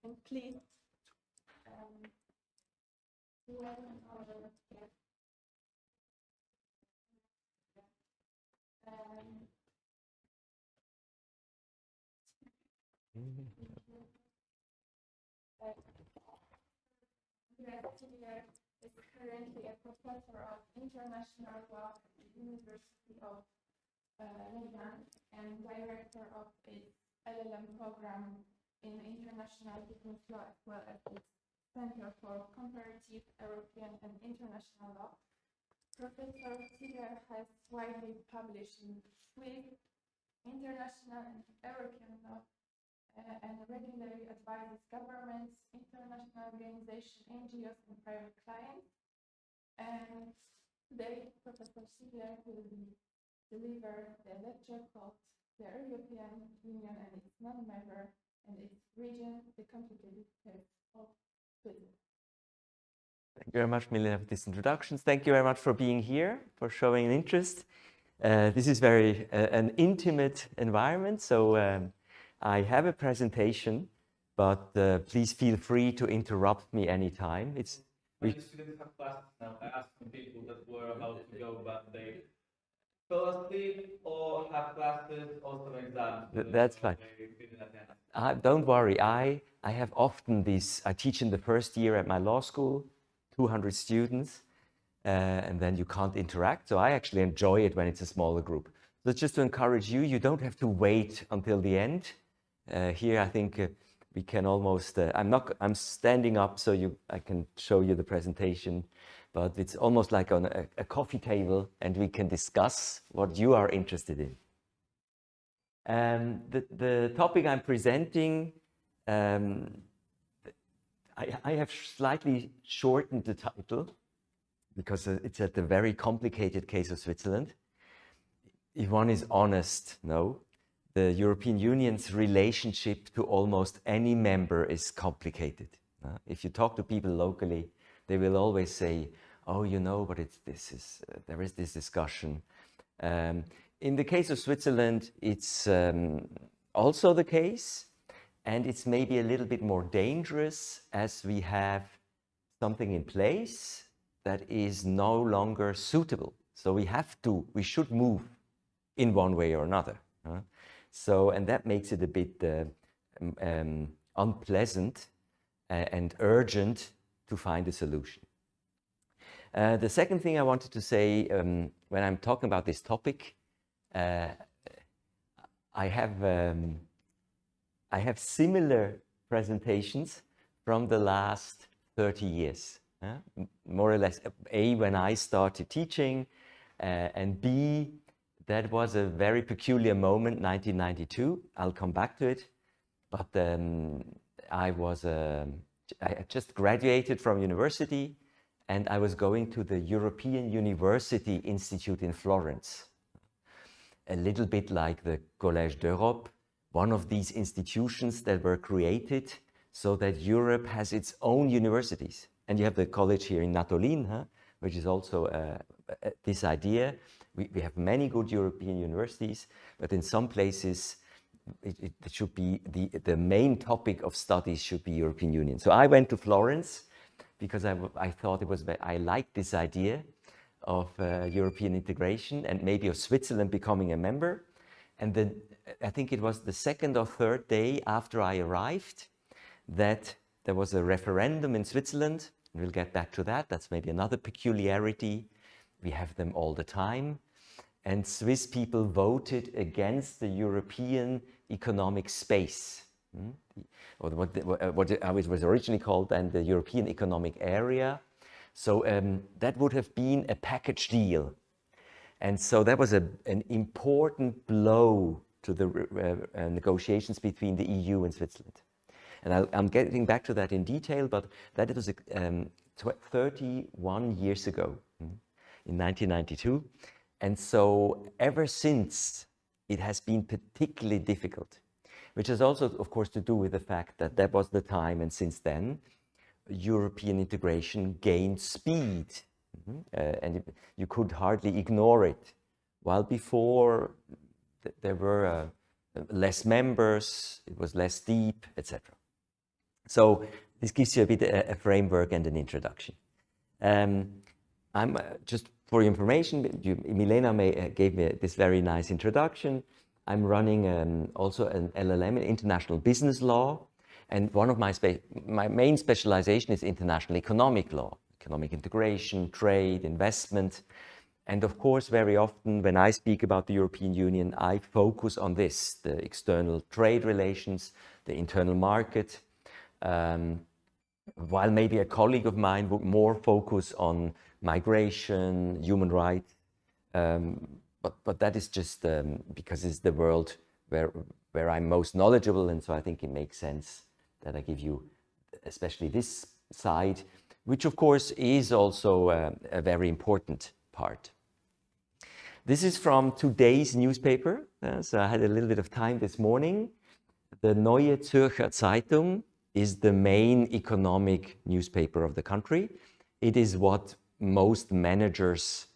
And please, when our Studier is currently a professor of international law at the University of Lausanne and director of its LLM program in international business law, as well as its Center for Comparative European and International Law. Professor Studier has widely published in Swiss, international and European law, and regularly advises governments, international organizations, NGOs, and private clients. And today, Professor Studier will deliver the lecture called "The European Union and its Non-Member and its Region: The Complicated Case of Switzerland." Thank you very much, Milena, for these introductions. Thank you very much for being here, for showing an interest. This is very an intimate environment, so I have a presentation, but please feel free to interrupt me anytime. The students have classes now. I asked some people that were about to go, but they fell asleep or have classes or some exams. That's fine. Don't worry. I have often these. I teach in the first year at my law school, 200 students, and then you can't interact. So I actually enjoy it when it's a smaller group. So just to encourage you, you don't have to wait until the end. Here, I think we can almost. I'm standing up so I can show you the presentation, but it's almost like on a coffee table, and we can discuss what you are interested in. The topic I'm presenting, I have slightly shortened the title because it's at the very complicated case of Switzerland. If one is honest, no. The European Union's relationship to almost any member is complicated. If you talk to people locally, they will always say, "Oh, you know, but there is this discussion." In the case of Switzerland, it's also the case, and it's maybe a little bit more dangerous as we have something in place that is no longer suitable. So we should move in one way or another. And that makes it a bit unpleasant and urgent to find a solution. The second thing I wanted to say when I'm talking about this topic, I have similar presentations from the last 30 years, more or less. A, when I started teaching, and B, that was a very peculiar moment, 1992. I'll come back to it. But I had just graduated from university, and I was going to the European University Institute in Florence. A little bit like the Collège d'Europe, one of these institutions that were created so that Europe has its own universities. And you have the college here in Natolin, which is also this idea. We have many good European universities, but in some places it should be the main topic of studies should be European Union. So I went to Florence because I thought I liked this idea of European integration and maybe of Switzerland becoming a member. And then I think it was the second or third day after I arrived that there was a referendum in Switzerland. We'll get back to that. That's maybe another peculiarity. We have them all the time. And Swiss people voted against the European economic space, or how it was originally called, and the European economic area. So that would have been a package deal. And so that was an important blow to the negotiations between the EU and Switzerland. And I'm getting back to that in detail, but that was 31 years ago, in 1992. And so ever since, it has been particularly difficult, which has also, of course, to do with the fact that that was the time, and since then, European integration gained speed. And you could hardly ignore it. While before, there were less members, it was less deep, etc. So this gives you a bit a framework and an introduction. I'm just for your information, Milena gave me this very nice introduction. I'm running also an LLM in international business law, and one of my main specialization is international economic law, economic integration, trade, investment. And of course, very often when I speak about the European Union, I focus on this, the external trade relations, the internal market, while maybe a colleague of mine would more focus on migration, human rights. But that is just because it's the world where I'm most knowledgeable, and so I think it makes sense that I give you especially this side, which of course is also a very important part. This is from today's newspaper, so I had a little bit of time this morning. The Neue Zürcher Zeitung is the main economic newspaper of the country. It is what most managers,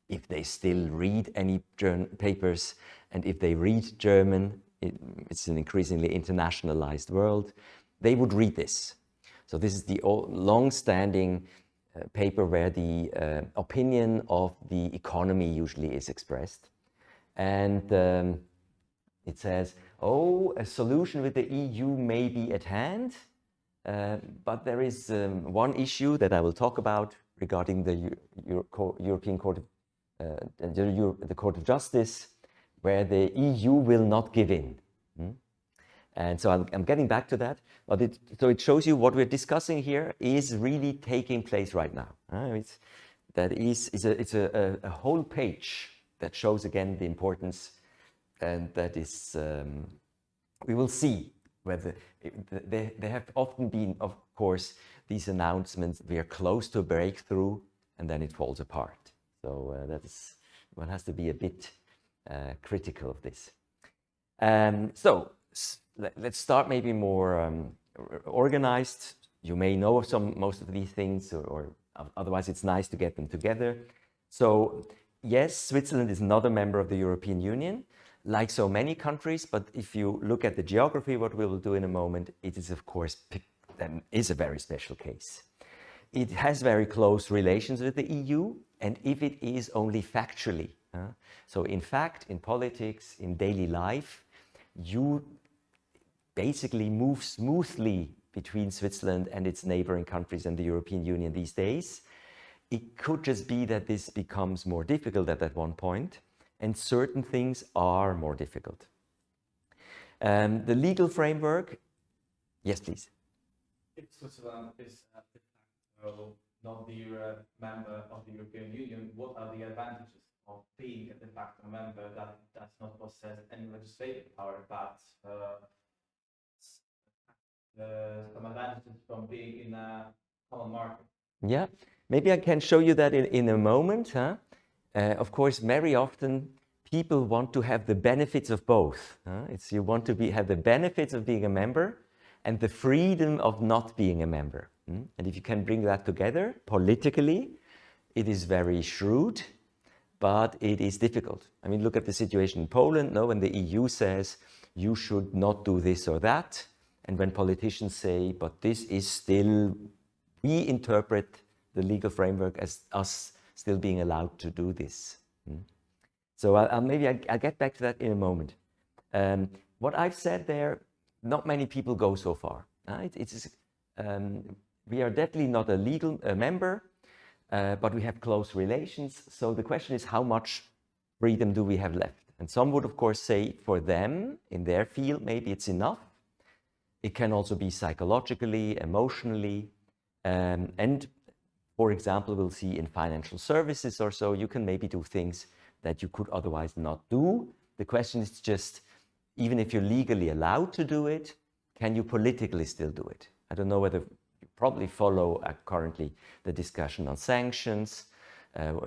if they still read any papers, and if they read German, it's an increasingly internationalized world, they would read this. So this is the long-standing paper where the opinion of the economy usually is expressed. And it says, oh, a solution with the EU may be at hand, but there is one issue that I will talk about regarding the European Court of the Court of Justice, where the EU will not give in. And so I'm getting back to that, but it shows you what we're discussing here is really taking place right now. It's a whole page that shows again the importance, and that is, we will see whether there have often been, of course, these announcements, we are close to a breakthrough, and then it falls apart. So one has to be a bit critical of this. So let's start maybe more organized. You may know of most of these things, or otherwise it's nice to get them together. So yes, Switzerland is not a member of the European Union, like so many countries, but if you look at the geography, what we will do in a moment, it is of course is a very special case. It has very close relations with the EU, and if it is only factually, so in fact, in politics, in daily life, you basically move smoothly between Switzerland and its neighboring countries and the European Union these days. It could just be that this becomes more difficult at that one point, and certain things are more difficult. The legal framework, yes, please. If Switzerland is de facto not the member of the European Union, what are the advantages of being a de facto member that does not possess any legislative power, but some advantages from being in a common market? Yeah, maybe I can show you that in a moment. Of course, very often people want to have the benefits of both. You want to have the benefits of being a member and the freedom of not being a member. And if you can bring that together politically, it is very shrewd, but it is difficult. I mean, look at the situation in Poland, when the EU says you should not do this or that, and when politicians say, but this is still, we interpret the legal framework as us still being allowed to do this. So I'll get back to that in a moment. What I've said there, not many people go so far. We are definitely not a legal member, but we have close relations. So the question is, how much freedom do we have left? And some would, of course, say for them, in their field, maybe it's enough. It can also be psychologically, emotionally. And for example, we'll see in financial services or so, you can maybe do things that you could otherwise not do. The question is just, even if you're legally allowed to do it, can you politically still do it? I don't know whether you probably follow currently the discussion on sanctions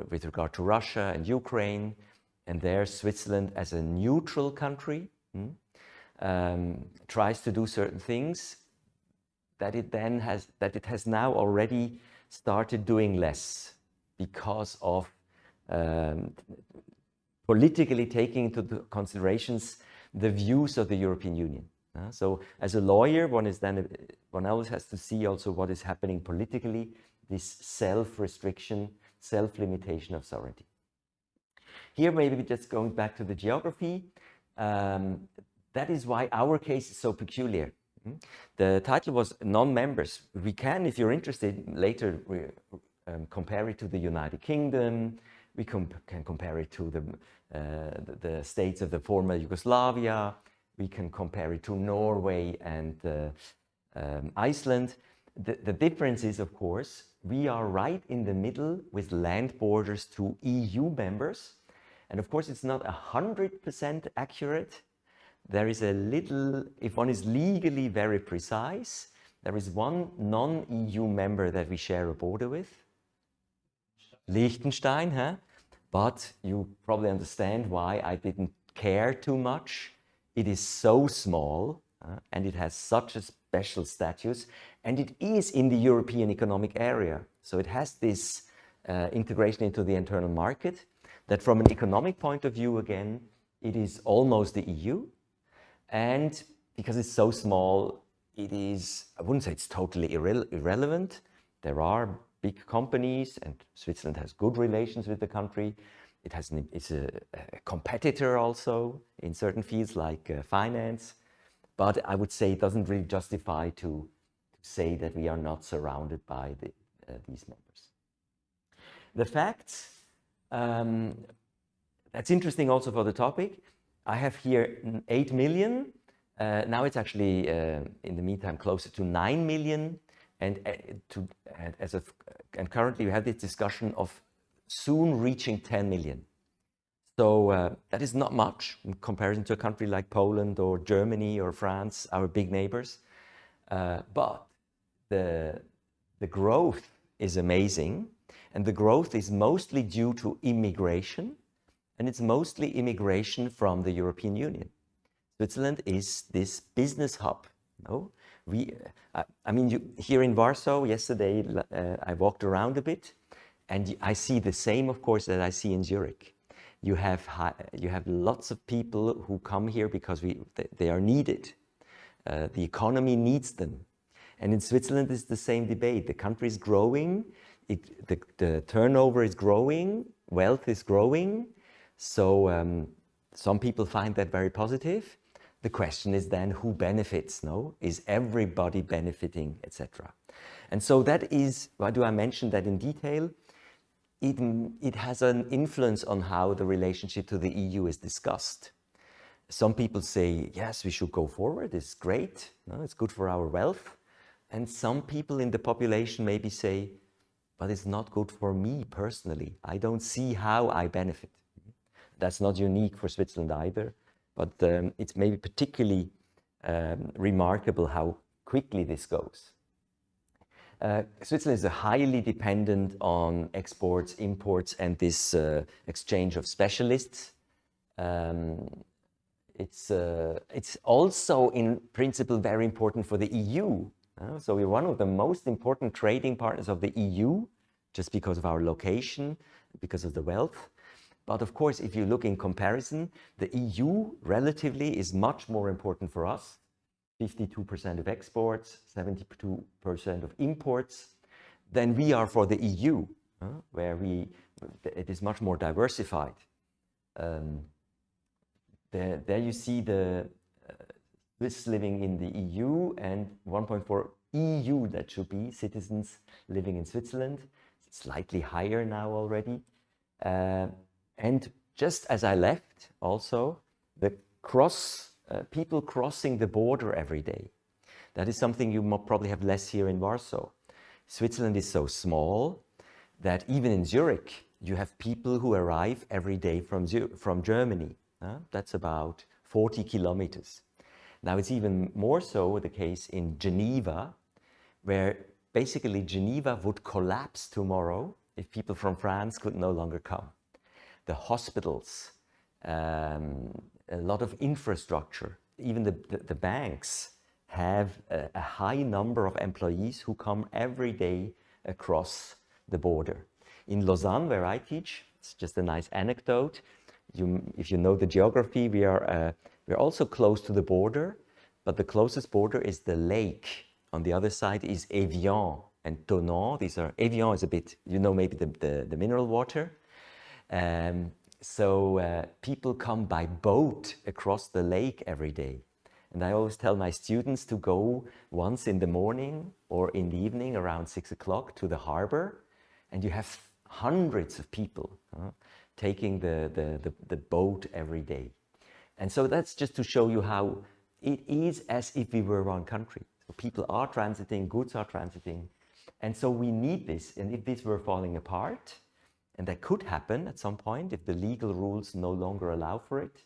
with regard to Russia and Ukraine, and there Switzerland as a neutral country tries to do certain things that it has now already started doing less because of politically taking into considerations the views of the European Union. So as a lawyer, one always has to see also what is happening politically, this self-restriction, self-limitation of sovereignty. Here, maybe just going back to the geography, that is why our case is so peculiar. The title was non-members. We can, if you're interested, later compare it to the United Kingdom. We can compare it to the states of the former Yugoslavia. We can compare it to Norway and Iceland. The difference is, of course, we are right in the middle with land borders to EU members. And of course, it's not 100% accurate. There is a little, if one is legally very precise, there is one non-EU member that we share a border with, Liechtenstein, huh? But you probably understand why I didn't care too much. It is so small and it has such a special status, and it is in the European Economic Area. So it has this integration into the internal market that from an economic point of view, again, it is almost the EU. And because it's so small, it is, I wouldn't say it's totally irrelevant. There are big companies, and Switzerland has good relations with the country. It's a competitor also in certain fields like finance. But I would say it doesn't really justify to say that we are not surrounded by these members. The facts, that's interesting also for the topic. I have here 8 million. Now it's actually, in the meantime, closer to 9 million. And currently we have this discussion of soon reaching 10 million. So that is not much in comparison to a country like Poland or Germany or France, our big neighbors. But the growth is amazing. And the growth is mostly due to immigration. And it's mostly immigration from the European Union. Switzerland is this business hub. No? I mean, here in Warsaw, yesterday, I walked around a bit, and I see the same, of course, that I see in Zurich. You have lots of people who come here because they are needed. The economy needs them. And in Switzerland, it's the same debate. The country is growing, the turnover is growing, wealth is growing. So some people find that very positive. The question is then who benefits, no? Is everybody benefiting, etc.? And so that is, why do I mention that in detail? It has an influence on how the relationship to the EU is discussed. Some people say, yes, we should go forward, it's great, no? It's good for our wealth. And some people in the population maybe say, but it's not good for me personally. I don't see how I benefit. That's not unique for Switzerland either, but it's maybe particularly remarkable how quickly this goes. Switzerland is highly dependent on exports, imports, and this exchange of specialists. It's also in principle very important for the EU. So we're one of the most important trading partners of the EU, just because of our location, because of the wealth. But of course, if you look in comparison, the EU relatively is much more important for us. 52% of exports, 72% of imports, than we are for the EU, where it is much more diversified. There you see the Swiss living in the EU and 1.4 EU, that should be citizens living in Switzerland. It's slightly higher now already. And just as I left, also, the people crossing the border every day. That is something you probably have less here in Warsaw. Switzerland is so small that even in Zurich, you have people who arrive every day from Germany. That's about 40 kilometers. Now, it's even more so the case in Geneva, where basically Geneva would collapse tomorrow if people from France could no longer come. The hospitals, a lot of infrastructure, even the banks have a high number of employees who come every day across the border. In Lausanne, where I teach, it's just a nice anecdote. If you know the geography, we're also close to the border, but the closest border is the lake. On the other side is Evian and Thonon. These are, Evian is a bit, you know, maybe the mineral water. So people come by boat across the lake every day. And I always tell my students to go once in the morning or in the evening around 6 o'clock to the harbor, and you have hundreds of people taking the boat every day. And so that's just to show you how it is as if we were one country. So people are transiting, goods are transiting. And so we need this. And if this were falling apart, and that could happen at some point if the legal rules no longer allow for it,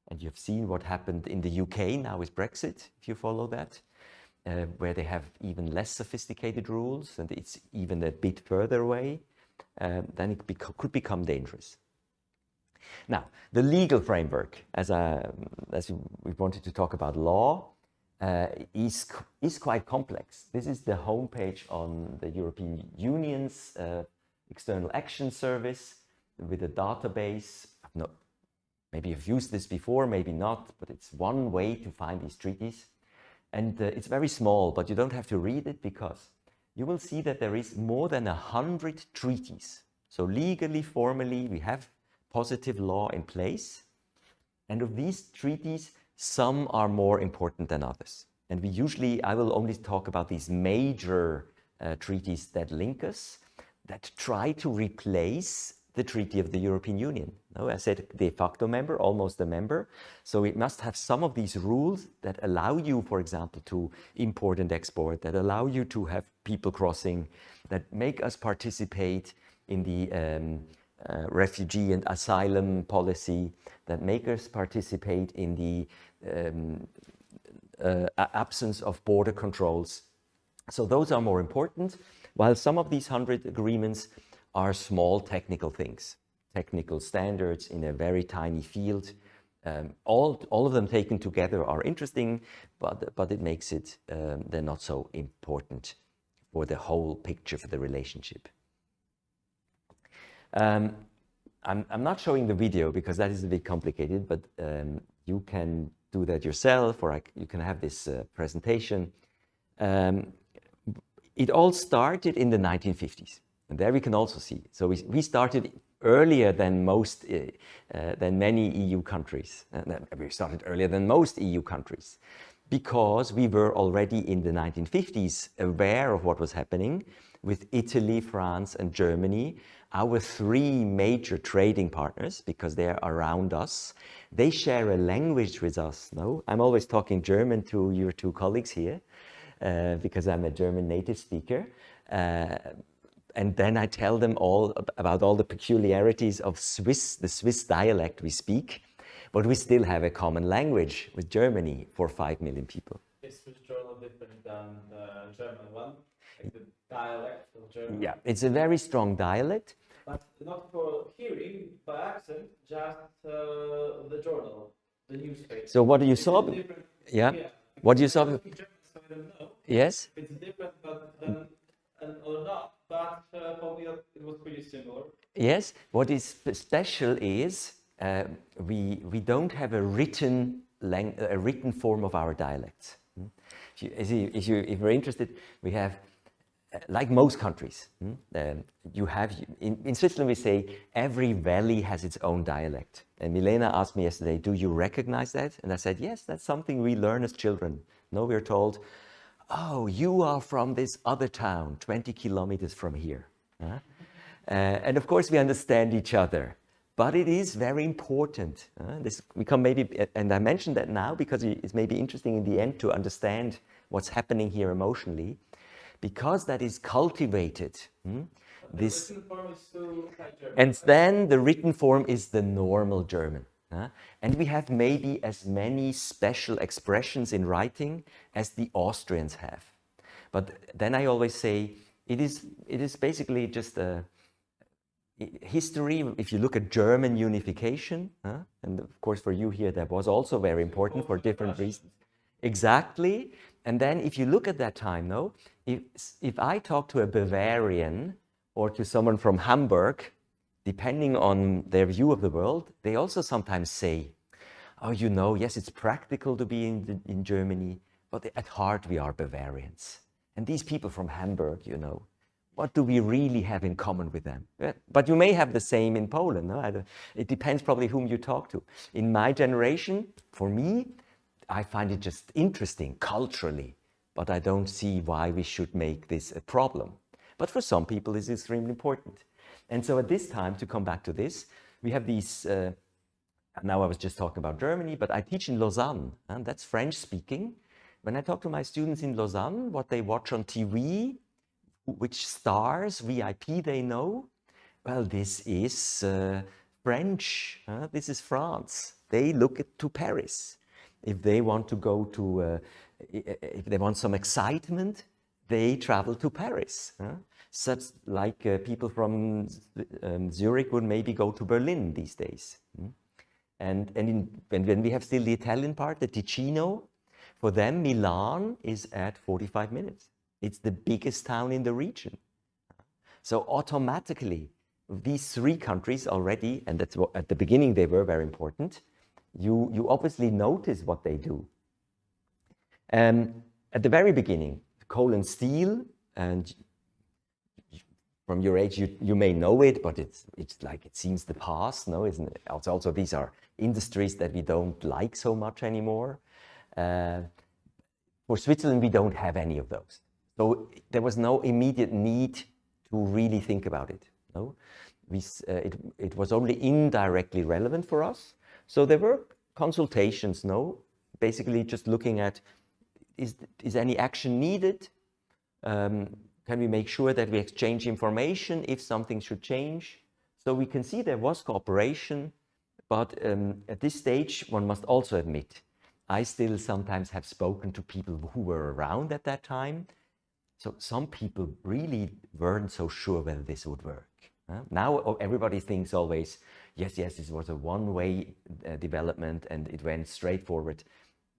and you've seen what happened in the UK now with Brexit, if you follow that, where they have even less sophisticated rules and it's even a bit further away, then it could become dangerous. Now, the legal framework, as we wanted to talk about law, is quite complex. This is the homepage on the European Union's External Action Service with a database. Maybe you've used this before, maybe not, but it's one way to find these treaties. And it's very small, but you don't have to read it because you will see that there is more than 100 treaties. So legally, formally, we have positive law in place. And of these treaties, some are more important than others. And I will only talk about these major treaties that link us, that try to replace the Treaty of the European Union. No, I said de facto member, almost a member. So it must have some of these rules that allow you, for example, to import and export, that allow you to have people crossing, that make us participate in the refugee and asylum policy, that make us participate in the absence of border controls. So those are more important, while some of these 100 agreements are small technical things, technical standards in a very tiny field. All of them taken together are interesting, but it makes it, they're not so important for the whole picture, for the relationship. I'm not showing the video because that is a bit complicated, but you can do that yourself, or you can have this presentation. It all started in the 1950s. And there we can also see. So we started earlier than many EU countries. We started earlier than most EU countries because we were already in the 1950s aware of what was happening with Italy, France, and Germany, our three major trading partners, because they're around us. They share a language with us. No, I'm always talking German to your two colleagues here because I'm a German native speaker. And then I tell them all about all the peculiarities of the Swiss dialect we speak, but we still have a common language with Germany for 5 million people. Is Swiss journal different than the German one? Like the dialect of German? Yeah, it's a very strong dialect. But not for hearing, by accent, just the journal, the newspaper. So what you saw? Yeah. What you saw? German, so I don't know. Yes. It's different, but or not. But for me, it was pretty similar. Yes. What is special is we don't have a written form of our dialects. If you're interested, we have, like most countries, you have in Switzerland we say every valley has its own dialect. And Milena asked me yesterday, do you recognize that? And I said, yes, that's something we learn as children. No, we're told, oh, you are from this other town, 20 kilometers from here. And of course we understand each other, but it is very important. This become maybe, and I mention that now because it's maybe interesting in the end to understand what's happening here emotionally, because that is cultivated. This, the written form is still like German. And then the written form is the normal German. And we have maybe as many special expressions in writing as the Austrians have. But then I always say it is basically just a history. If you look at German unification, and of course for you here that was also very important for different reasons. Exactly. And then if you look at that time, no, if I talk to a Bavarian or to someone from Hamburg, depending on their view of the world, they also sometimes say, oh, you know, yes, it's practical to be in Germany, but at heart we are Bavarians. And these people from Hamburg, you know, what do we really have in common with them? But you may have the same in Poland. No? It depends probably whom you talk to. In my generation, for me, I find it just interesting culturally, but I don't see why we should make this a problem. But for some people, it's extremely important. And so at this time, to come back to this, we have these, now I was just talking about Germany, but I teach in Lausanne, and that's French speaking. When I talk to my students in Lausanne, what they watch on TV, which stars, VIP they know, well, this is French, this is France. They look to Paris. If they want to go to, if they want some excitement, they travel to Paris. Such like people from Zurich would maybe go to Berlin these days. And when we have still the Italian part, the Ticino, for them, Milan is at 45 minutes. It's the biggest town in the region. So automatically, these three countries already, and that's what, at the beginning they were very important, you obviously notice what they do. At the very beginning, coal and steel, and from your age you may know it, but it's like it seems the past, no, isn't it? Also these are industries that we don't like so much anymore. For Switzerland, we don't have any of those. So there was no immediate need to really think about it. No, it was only indirectly relevant for us. So there were consultations. No, basically just looking at is any action needed? Can we make sure that we exchange information if something should change? So we can see there was cooperation, but at this stage, one must also admit, I still sometimes have spoken to people who were around at that time. So some people really weren't so sure whether this would work. Now everybody thinks always, yes, this was a one-way development and it went straight forward.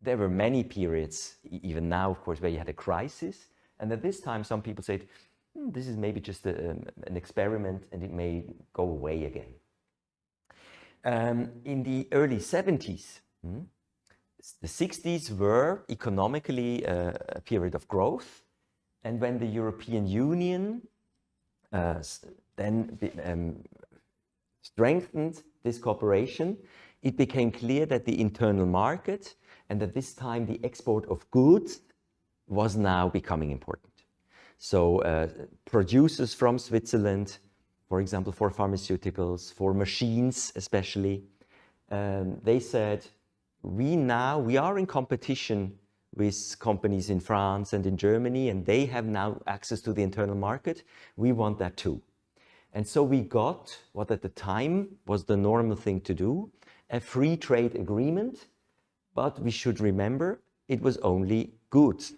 There were many periods, even now, of course, where you had a crisis. And at this time, some people said, this is maybe just an experiment and it may go away again. In the early 70s, the 60s were economically a period of growth. And when the European Union then strengthened this cooperation, it became clear that the internal market and at this time the export of goods was now becoming important. So producers from Switzerland, for example, for pharmaceuticals, for machines especially, they said, we are in competition with companies in France and in Germany, and they have now access to the internal market. We want that too. And so we got what at the time was the normal thing to do, a free trade agreement, but we should remember it was only goods.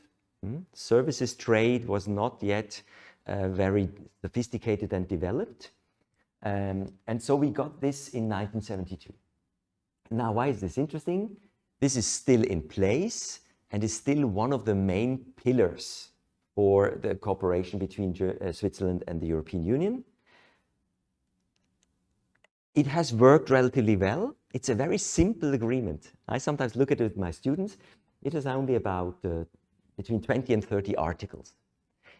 Services trade was not yet very sophisticated and developed. And so we got this in 1972. Now, why is this interesting? This is still in place and is still one of the main pillars for the cooperation between Switzerland and the European Union. It has worked relatively well. It's a very simple agreement. I sometimes look at it with my students. It is only about between 20 and 30 articles.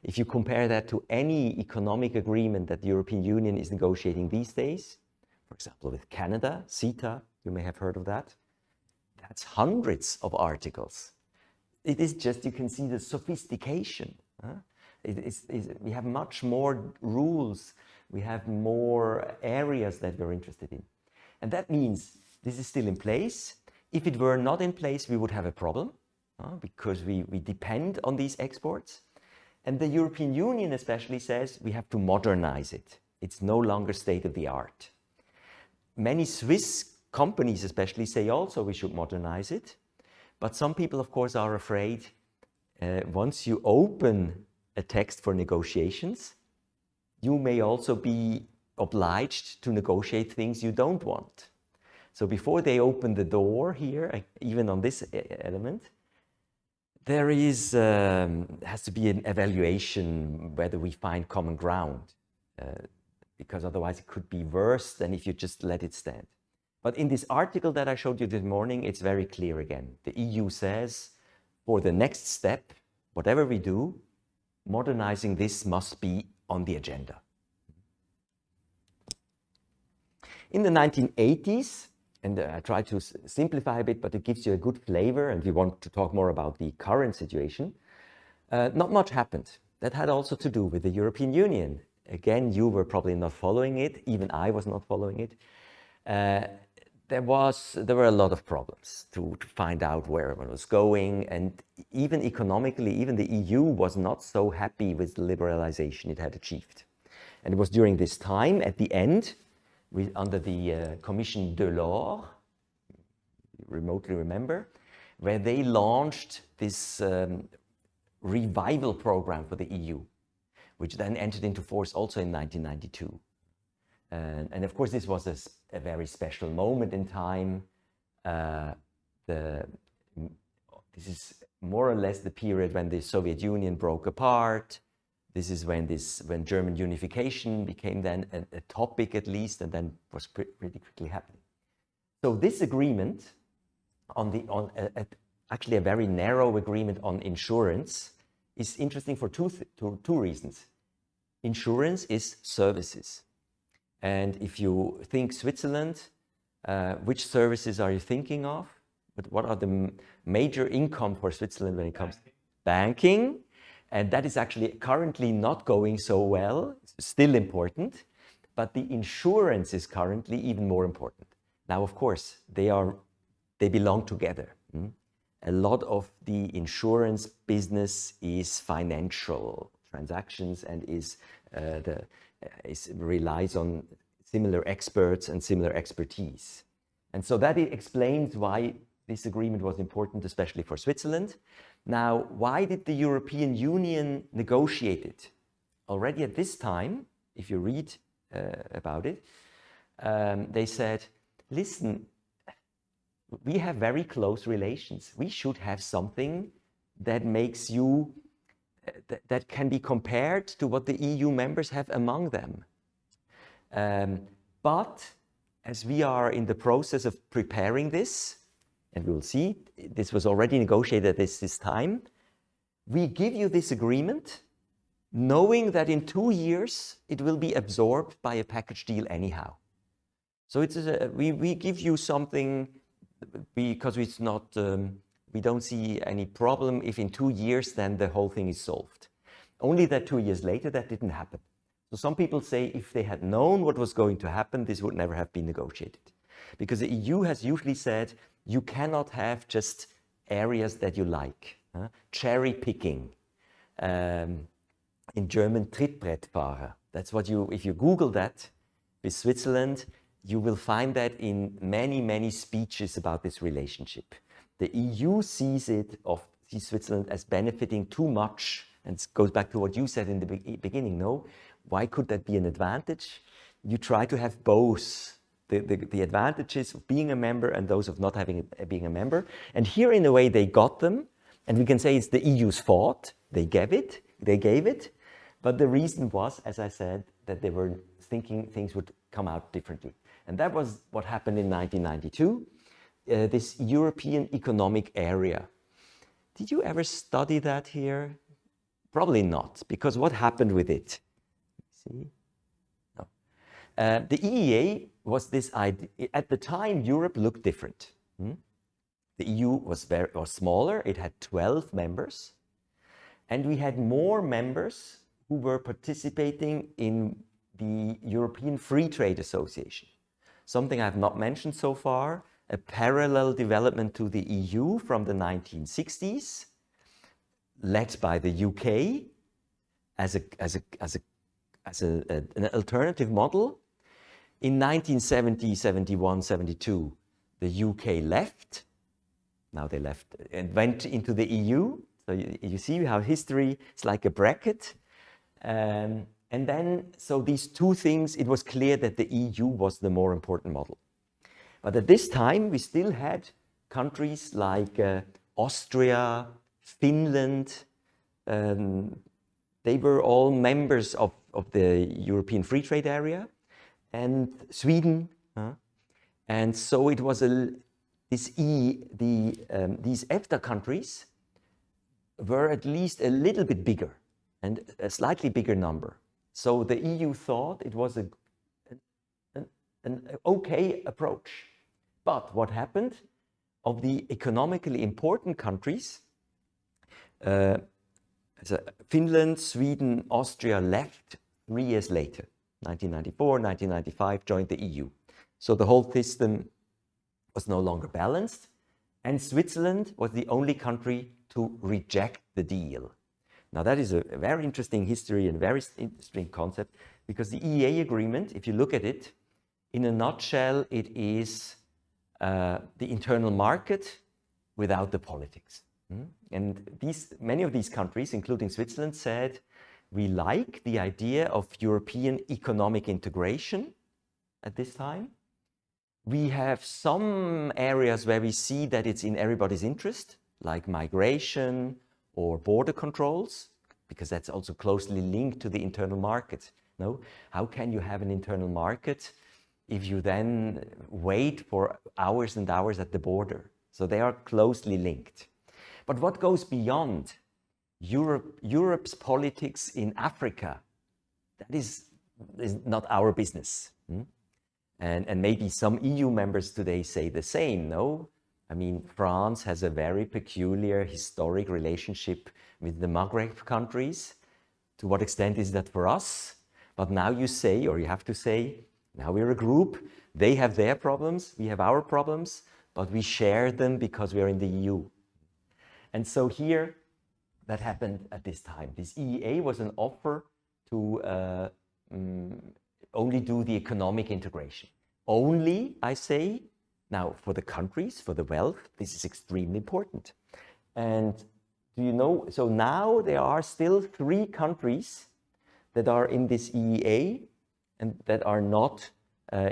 If you compare that to any economic agreement that the European Union is negotiating these days, for example, with Canada, CETA, you may have heard of that, that's hundreds of articles. It is just, you can see the sophistication. We have much more rules, we have more areas that we're interested in. And that means this is still in place. If it were not in place, we would have a problem because we depend on these exports. And the European Union especially says we have to modernize it. It's no longer state of the art. Many Swiss companies especially say also we should modernize it. But some people, of course, are afraid once you open a text for negotiations, you may also be obliged to negotiate things you don't want. So before they open the door here, even on this element, there is has to be an evaluation whether we find common ground, because otherwise it could be worse than if you just let it stand. But in this article that I showed you this morning, it's very clear again. The EU says for the next step, whatever we do, modernizing this must be on the agenda. In the 1980s, and I try to simplify a bit, but it gives you a good flavor, and we want to talk more about the current situation, not much happened. That had also to do with the European Union. Again, you were probably not following it, even I was not following it. There were a lot of problems to find out where it was going, and even economically, even the EU was not so happy with the liberalization it had achieved. And it was during this time, at the end, under the Commission Delors, you remotely remember, where they launched this revival program for the EU, which then entered into force also in 1992. And of course, this was a very special moment in time. This is more or less the period when the Soviet Union broke apart. This is when German unification became then a topic at least, and then was pretty quickly happening. So this agreement actually a very narrow agreement on insurance is interesting for two reasons. Insurance is services. And if you think Switzerland, which services are you thinking of? But what are the major income for Switzerland when it comes to banking? And that is actually currently not going so well, it's still important, but the insurance is currently even more important. Now, of course, they belong together. A lot of the insurance business is financial transactions and relies on similar experts and similar expertise. And so that explains why this agreement was important, especially for Switzerland. Now, why did the European Union negotiate it? Already at this time, if you read about it, they said, listen, we have very close relations. We should have something that makes you that can be compared to what the EU members have among them. But as we are in the process of preparing this, and we'll see, this was already negotiated at this time, we give you this agreement knowing that in 2 years it will be absorbed by a package deal anyhow. So we give you something because it's not, we don't see any problem if in 2 years then the whole thing is solved. Only that 2 years later that didn't happen. So some people say if they had known what was going to happen, this would never have been negotiated. Because the EU has usually said you cannot have just areas that you like. Cherry picking. In German, Trittbrettfahrer. That's what if you Google that with Switzerland, you will find that in many, many speeches about this relationship. The EU sees Switzerland as benefiting too much, and it goes back to what you said in the beginning, no? Why could that be an advantage? You try to have both the advantages of being a member and those of not being a member. And here, in a way, they got them, and we can say it's the EU's fault. They gave it, but the reason was, as I said, that they were thinking things would come out differently. And that was what happened in 1992, this European Economic Area. Did you ever study that here? Probably not, because what happened with it? See? No. The EEA was this idea. At the time, Europe looked different. The EU was smaller. It had 12 members. And we had more members who were participating in the European Free Trade Association. Something I've not mentioned so far, a parallel development to the EU from the 1960s, led by the UK as an alternative model. In 1970, 71, 72, the UK left. Now they left and went into the EU. So you see how history is like a bracket. And then, so these two things, it was clear that the EU was the more important model. But at this time, we still had countries like Austria, Finland. They were all members of the European Free Trade Area, and Sweden. And so it was these EFTA countries were at least a little bit bigger and a slightly bigger number. So the EU thought it was an okay approach. But what happened? Of the economically important countries, Finland, Sweden, Austria left 3 years later, 1994, 1995, joined the EU. So the whole system was no longer balanced, and Switzerland was the only country to reject the deal. Now that is a very interesting history and very interesting concept, because the EEA agreement, if you look at it, in a nutshell, it is the internal market without the politics. And many of these countries, including Switzerland, said, we like the idea of European economic integration at this time. We have some areas where we see that it's in everybody's interest, like migration or border controls, because that's also closely linked to the internal market. No? How can you have an internal market if you then wait for hours and hours at the border? So they are closely linked. But what goes beyond Europe's politics in Africa, that is not our business. And maybe some EU members today say the same, no? I mean, France has a very peculiar historic relationship with the Maghreb countries. To what extent is that for us? But now you say, or you have to say, now we're a group, they have their problems, we have our problems, but we share them because we are in the EU. And so here, that happened at this time. This EEA was an offer to only do the economic integration. Only, I say, now for the countries, for the wealth, this is extremely important. And do you know, so now there are still 3 countries that are in this EEA and that are not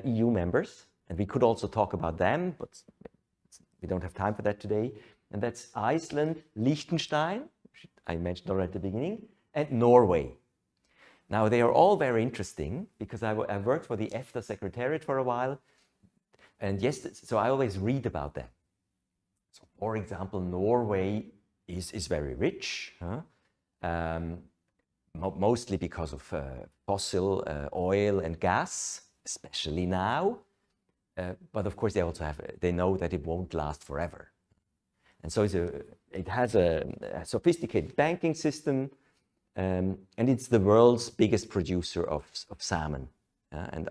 EU members. And we could also talk about them, but we don't have time for that today. And that's Iceland, Liechtenstein, I mentioned already at the beginning, and Norway. Now, they are all very interesting because I worked for the EFTA Secretariat for a while. And yes, so I always read about them. So, for example, Norway is very rich, mostly because of fossil oil and gas, especially now. But of course, they know that it won't last forever. And so it has a sophisticated banking system, and it's the world's biggest producer of salmon and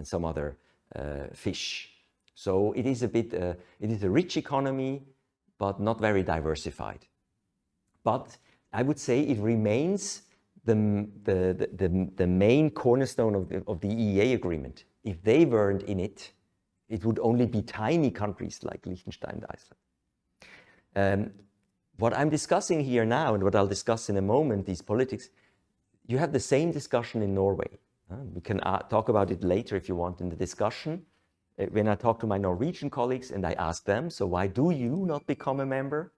some other fish. So it is it is a rich economy, but not very diversified. But I would say it remains the main cornerstone of the EEA agreement. If they weren't in it, it would only be tiny countries like Liechtenstein and Iceland. What I'm discussing here now, and what I'll discuss in a moment, these politics, you have the same discussion in Norway. We can talk about it later if you want in the discussion. When I talk to my Norwegian colleagues and I ask them, so why do you not become a member?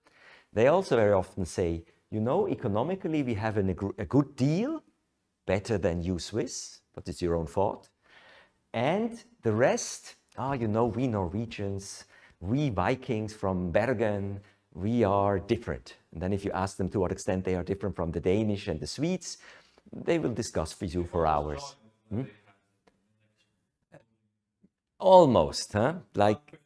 They also very often say, you know, economically we have a good deal, better than you Swiss, but it's your own fault. And the rest, you know, we Norwegians, we Vikings from Bergen, we are different. And then if you ask them to what extent they are different from the Danish and the Swedes, they will discuss with you for hours. Almost, huh? Like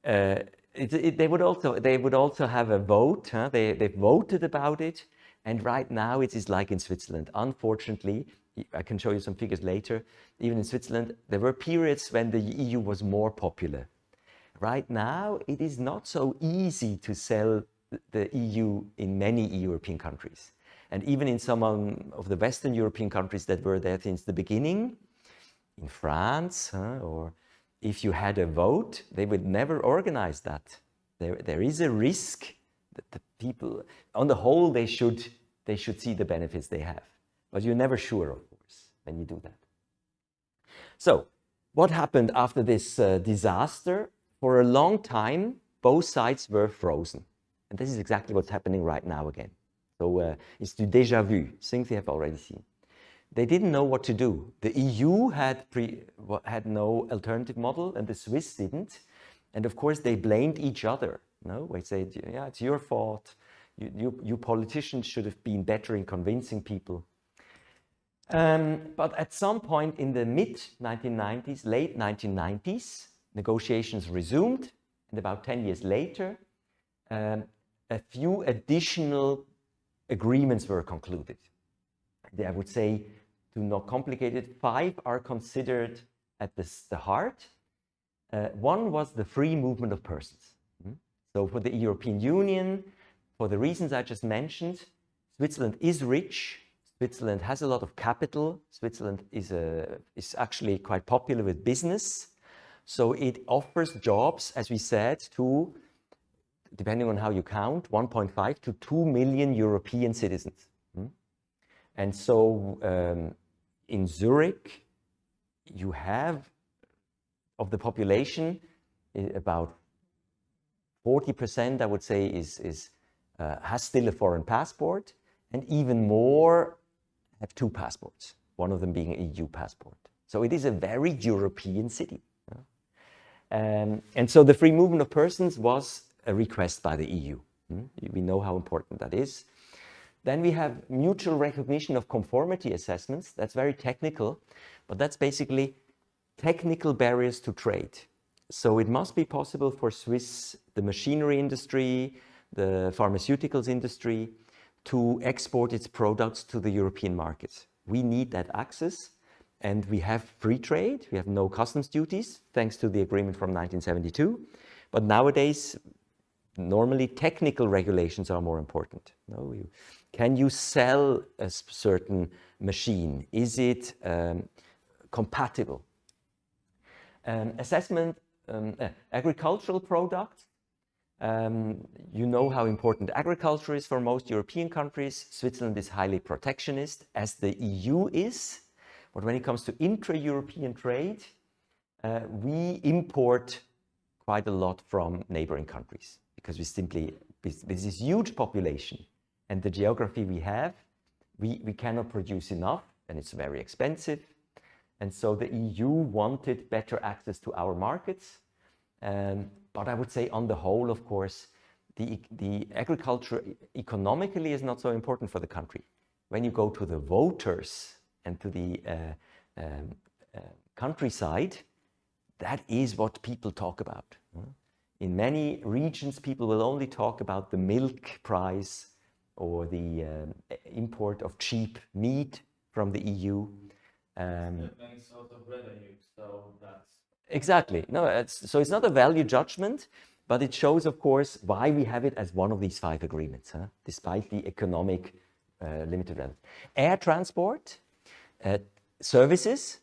they would also have a vote. Huh? They voted about it, and right now it is like in Switzerland. Unfortunately, I can show you some figures later. Even in Switzerland, there were periods when the EU was more popular. Right now, it is not so easy to sell the EU in many European countries. And even in some of the Western European countries that were there since the beginning, in France, or if you had a vote, they would never organize that. There is a risk that the people, on the whole, they should see the benefits they have. But you're never sure, of course, when you do that. So, what happened after this disaster? For a long time, both sides were frozen. And this is exactly what's happening right now again. So it's du déjà vu, things they have already seen. They didn't know what to do. The EU had no alternative model, and the Swiss didn't. And of course, they blamed each other. No, they said, yeah, it's your fault. You politicians should have been better in convincing people. But at some point in the mid-1990s, late 1990s, negotiations resumed, and about 10 years later, a few additional agreements were concluded. I would say, to not complicate it, 5 are considered at the heart. One was the free movement of persons. So for the European Union, for the reasons I just mentioned, Switzerland is rich. Switzerland has a lot of capital. Switzerland is actually quite popular with business. So it offers jobs, as we said, to, depending on how you count, 1.5 to 2 million European citizens. And so in Zurich, you have, of the population, about 40%, I would say, has still a foreign passport, and even more have 2 passports, one of them being an EU passport. So it is a very European city. And so the free movement of persons was a request by the EU. We know how important that is. Then we have mutual recognition of conformity assessments. That's very technical, but that's basically technical barriers to trade. So it must be possible for the machinery industry, the pharmaceuticals industry, to export its products to the European markets. We need that access, and we have free trade. We have no customs duties, thanks to the agreement from 1972. But nowadays, normally technical regulations are more important. Can you sell a certain machine? Is it compatible? Assessment, agricultural products. You know how important agriculture is for most European countries. Switzerland is highly protectionist, as the EU is. But when it comes to intra-European trade, we import quite a lot from neighboring countries, because with this huge population and the geography we have, we cannot produce enough, and it's very expensive. And so the EU wanted better access to our markets. But I would say on the whole, of course, the agriculture economically is not so important for the country. When you go to the voters and to the countryside, that is what people talk about. In many regions, people will only talk about the milk price or the import of cheap meat from the EU. Many sorts of revenue, so that's... Exactly. No, so it's not a value judgment, but it shows, of course, why we have it as one of these 5 agreements, despite the economic limited relevance. Air transport, services.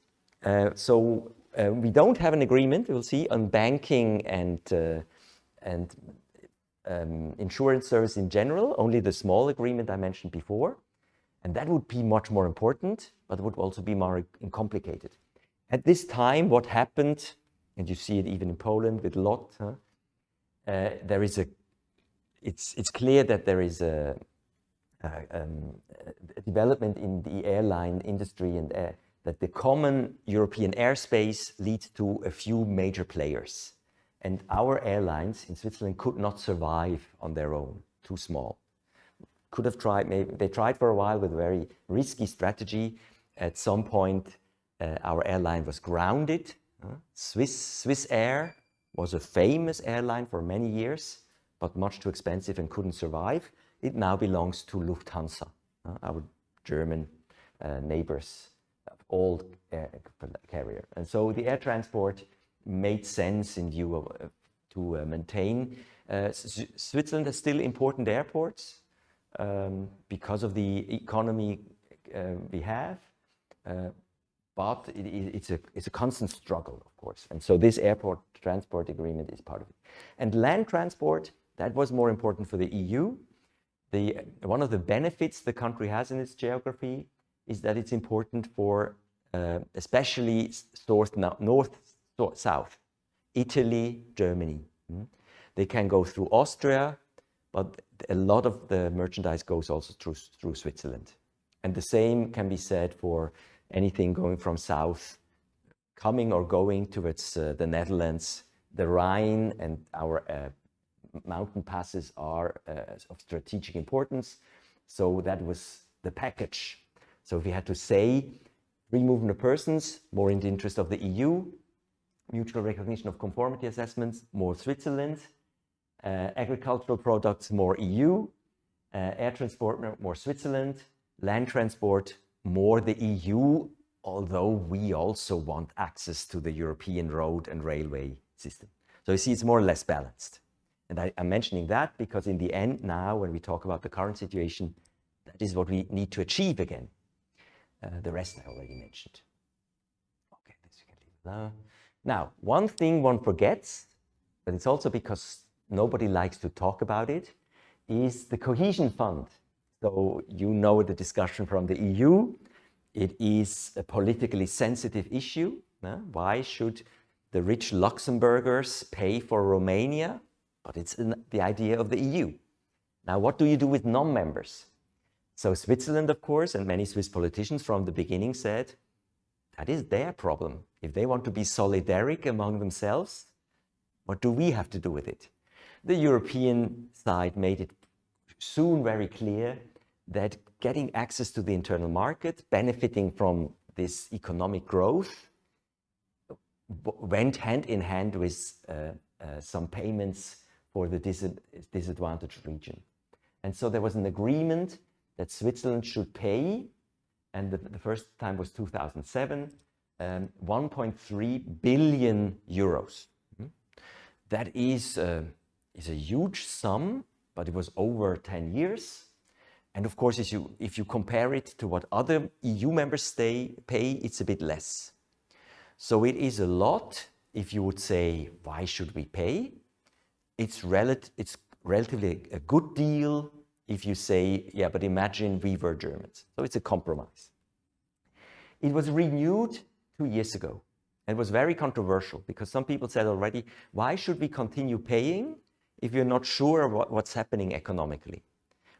So we don't have an agreement, we'll see, on banking and insurance service in general, only the small agreement I mentioned before. And that would be much more important, but it would also be more complicated. At this time, what happened, and you see it even in Poland with LOT, it's clear that there is a development in the airline industry, and that the common European airspace leads to a few major players. And our airlines in Switzerland could not survive on their own, too small. Could have tried, maybe they tried for a while with a very risky strategy. At some point, our airline was grounded. Swiss Air was a famous airline for many years, but much too expensive and couldn't survive. It now belongs to Lufthansa, our German neighbors, old carrier. And so the air transport made sense in view of to maintain. Switzerland has still important airports because of the economy we have. But it's a constant struggle, of course. And so this airport transport agreement is part of it. And land transport, that was more important for the EU. One of the benefits the country has in its geography is that it's important for especially north-south, Italy, Germany. They can go through Austria, but a lot of the merchandise goes also through Switzerland. And the same can be said for anything going from south, coming or going towards the Netherlands. The Rhine and our mountain passes are of strategic importance. So that was the package. So if we had to say free movement of persons, more in the interest of the EU, mutual recognition of conformity assessments, more Switzerland, agricultural products, more EU, air transport, more Switzerland, land transport, more the EU, although we also want access to the European road and railway system. So you see, it's more or less balanced. And I'm mentioning that because in the end now, when we talk about the current situation, that is what we need to achieve again. The rest I already mentioned. Okay, this we can leave alone. Now, one thing one forgets, but it's also because nobody likes to talk about it, is the cohesion fund. So you know the discussion from the EU. It is a politically sensitive issue. Why should the rich Luxembourgers pay for Romania? But it's the idea of the EU. Now, what do you do with non-members? So Switzerland, of course, and many Swiss politicians from the beginning said, that is their problem. If they want to be solidaric among themselves, what do we have to do with it? The European side made it soon very clear that getting access to the internal market, benefiting from this economic growth, went hand in hand with some payments for the disadvantaged region. And so there was an agreement that Switzerland should pay, and the first time was 2007, 1.3 billion euros. That is a huge sum, but it was over 10 years. And of course, if you compare it to what other EU members pay, it's a bit less. So it is a lot. If you would say, why should we pay? It's relatively a good deal if you say, yeah, but imagine we were Germans. So it's a compromise. It was renewed 2 years ago. And it was very controversial because some people said already, why should we continue paying if you're not sure what's happening economically?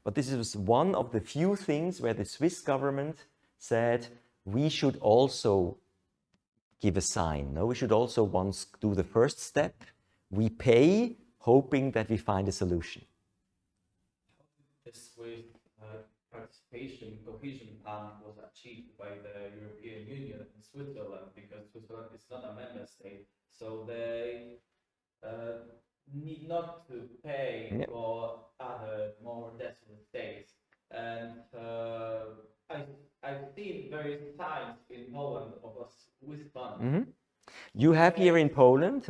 But this was one of the few things where the Swiss government said, we should also give a sign. No, we should also once do the first step. We pay, hoping that we find a solution. This Swiss participation cohesion plan was achieved by the European Union and Switzerland, because Switzerland is not a member state, so they need not to pay for other more desolate states. And I've seen various signs in Poland of a Swiss fund. You have here in Poland,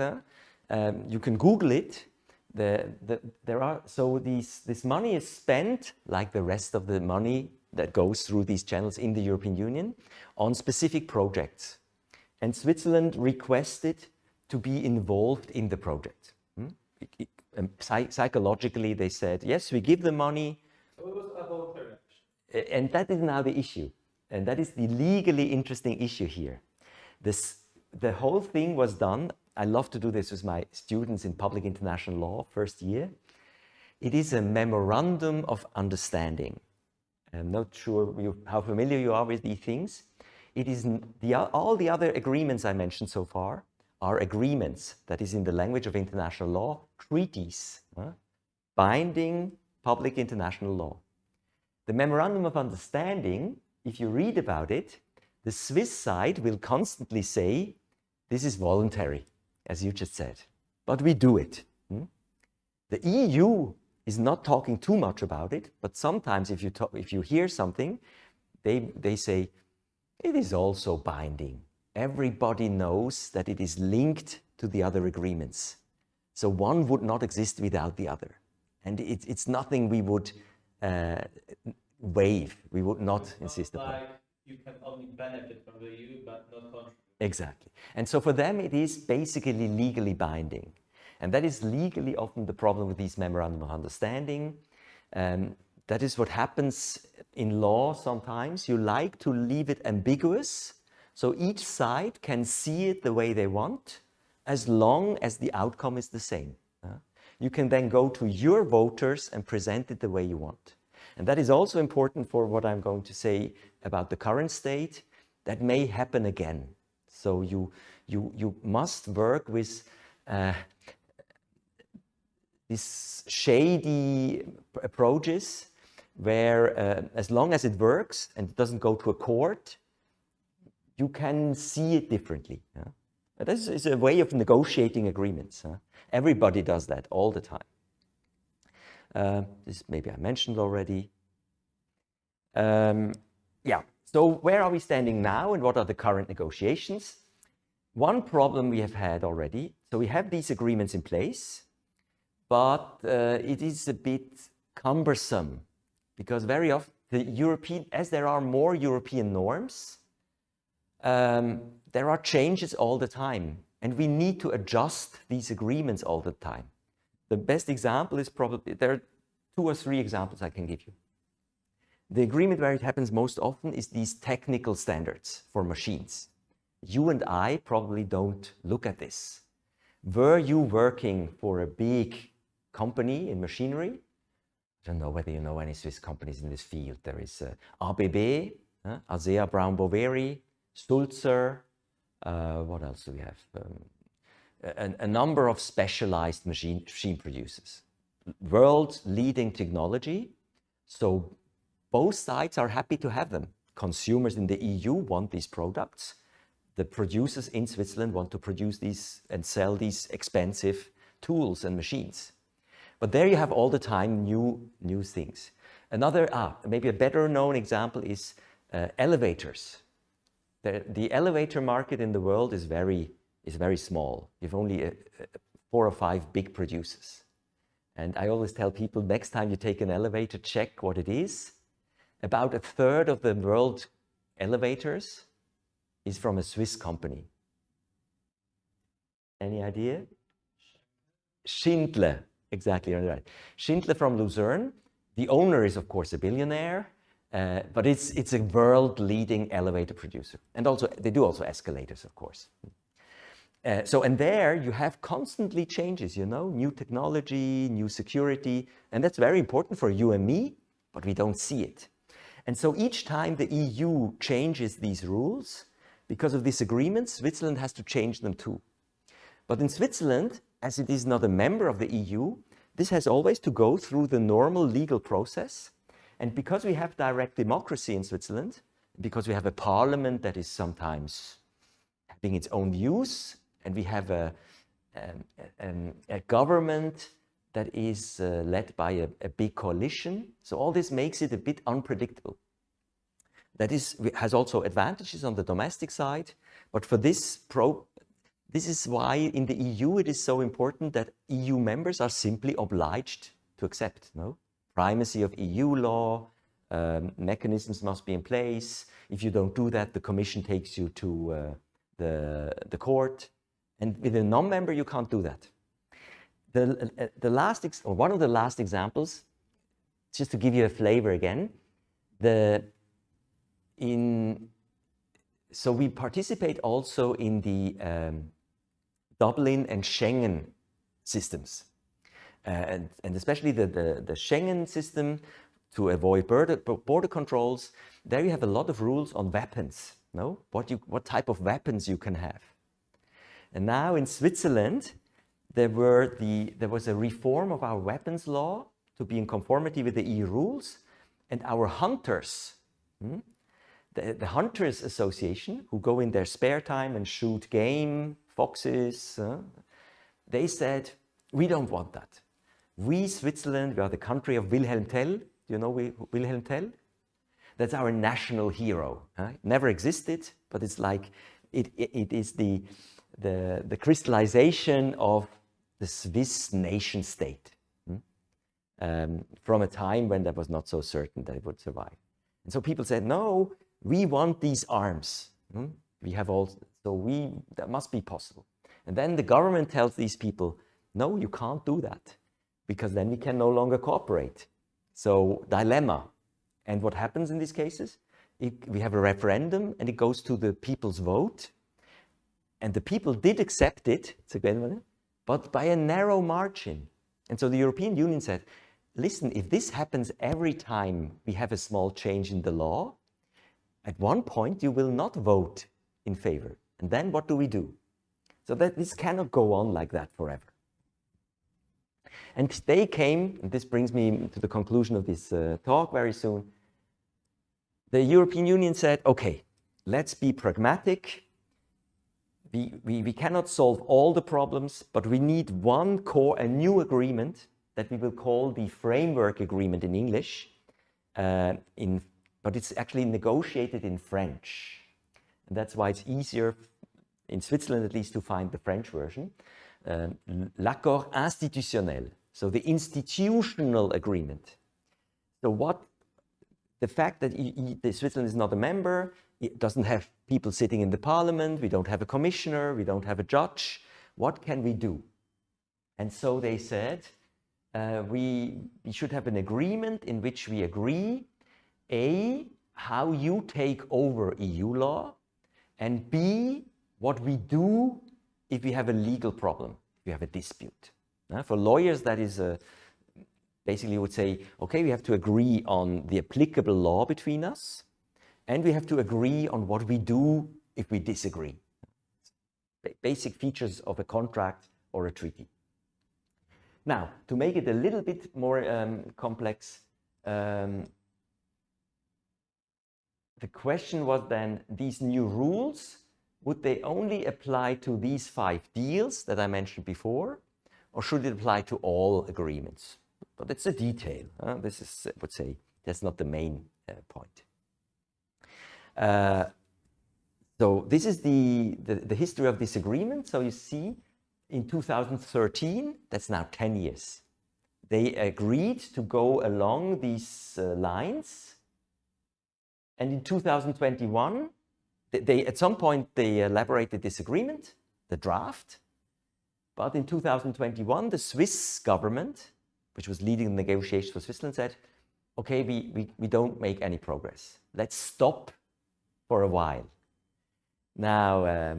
you can Google it. There are, so this money is spent, like the rest of the money that goes through these channels in the European Union, on specific projects. And Switzerland requested to be involved in the project. Psychologically, they said, yes, we give the money. So it was a voluntary. And that is now the issue. And that is the legally interesting issue here. The whole thing was done. I love to do this with my students in public international law, first year. It is a memorandum of understanding. I'm not sure how familiar you are with these things. It is all the other agreements I mentioned so far are agreements, that is in the language of international law, treaties, binding public international law. The memorandum of understanding, if you read about it, the Swiss side will constantly say, this is voluntary, as you just said, but we do it. The EU is not talking too much about it, but sometimes if you hear something, they say, it is also binding. Everybody knows that it is linked to the other agreements. So one would not exist without the other. And it's nothing we would waive, we would not insist upon. Like you can only benefit from the EU, but not contribute. Exactly. And so for them, it is basically legally binding. And that is legally often the problem with these memorandum of understanding. That is what happens in law sometimes. You like to leave it ambiguous, so each side can see it the way they want, as long as the outcome is the same. You can then go to your voters and present it the way you want. And that is also important for what I'm going to say about the current state. That may happen again. So you must work with these shady approaches where as long as it works and it doesn't go to a court, you can see it differently. Yeah? This is a way of negotiating agreements. Huh? Everybody does that all the time. This maybe I mentioned already. Yeah, so where are we standing now and what are the current negotiations? One problem we have had already, so we have these agreements in place, but it is a bit cumbersome because very often as there are more European norms, there are changes all the time and we need to adjust these agreements all the time. The best example is probably, there are 2 or 3 examples I can give you. The agreement where it happens most often is these technical standards for machines. You and I probably don't look at this. Were you working for a big company in machinery? I don't know whether you know any Swiss companies in this field. There is ABB, Asea Brown Boveri, Sulzer, what else do we have? A number of specialized machine producers. World leading technology. So both sides are happy to have them. Consumers in the EU want these products. The producers in Switzerland want to produce these and sell these expensive tools and machines. But there you have all the time new things. Another, maybe a better known example is elevators. The elevator market in the world is very small. You have only 4 or 5 big producers. And I always tell people, next time you take an elevator, check what it is. About 1/3 of the world elevators is from a Swiss company. Any idea? Schindler, exactly right. Schindler from Lucerne. The owner is, of course, a billionaire, but it's a world-leading elevator producer. And also, they do also escalators, of course. And there you have constantly changes, new technology, new security, and that's very important for you and me, but we don't see it. And so each time the EU changes these rules, because of this agreement, Switzerland has to change them too. But in Switzerland, as it is not a member of the EU, this has always to go through the normal legal process. And because we have direct democracy in Switzerland, because we have a parliament that is sometimes having its own views, and we have a government that is led by a big coalition. So all this makes it a bit unpredictable. That has also advantages on the domestic side, but for this is why in the EU it is so important that EU members are simply obliged to accept, primacy of EU law, mechanisms must be in place. If you don't do that, the Commission takes you to the court. And with a non-member, you can't do that. One of the last examples, just to give you a flavor again, so we participate also in the Dublin and Schengen systems, and especially the Schengen system to avoid border controls. There you have a lot of rules on weapons. What type of weapons you can have. And now in Switzerland, there was a reform of our weapons law to be in conformity with the EU rules, and our hunters, the Hunters Association, who go in their spare time and shoot game, foxes, they said, we don't want that. We, Switzerland, we are the country of Wilhelm Tell. Do you know Wilhelm Tell? That's our national hero. Never existed, but it's like, it is the crystallization of the Swiss nation state from a time when that was not so certain that it would survive. And so people said, no, we want these arms. We have all, that must be possible. And then the government tells these people, no, you can't do that because then we can no longer cooperate. So dilemma. And what happens in these cases? We have a referendum and it goes to the people's vote. And the people did accept it, but by a narrow margin. And so the European Union said, listen, if this happens every time we have a small change in the law, at one point you will not vote in favor. And then what do we do? So that this cannot go on like that forever. And they came, and this brings me to the conclusion of this talk very soon. The European Union said, okay, let's be pragmatic. We cannot solve all the problems, but we need one core, a new agreement that we will call the Framework Agreement in English, but it's actually negotiated in French. And that's why it's easier, in Switzerland at least, to find the French version. L'accord institutionnel, so the institutional agreement. So the fact that Switzerland is not a member, it doesn't have people sitting in the parliament, we don't have a commissioner, we don't have a judge. What can we do? And so they said, we should have an agreement in which we agree, A, how you take over EU law, and B, what we do if we have a legal problem, if we have a dispute. For lawyers, that is basically would say, okay, we have to agree on the applicable law between us, and we have to agree on what we do if we disagree. Basic features of a contract or a treaty. Now, to make it a little bit more complex, the question was then, these new rules, would they only apply to these 5 deals that I mentioned before, or should it apply to all agreements? But it's a detail. This is, I would say, that's not the main point. So this is the history of this agreement. So you see, in 2013, that's now 10 years, they agreed to go along these lines. And in 2021, at some point, they elaborated this agreement, the draft. But in 2021, the Swiss government, which was leading the negotiations for Switzerland, said, okay, we don't make any progress. Let's stop for a while. Now,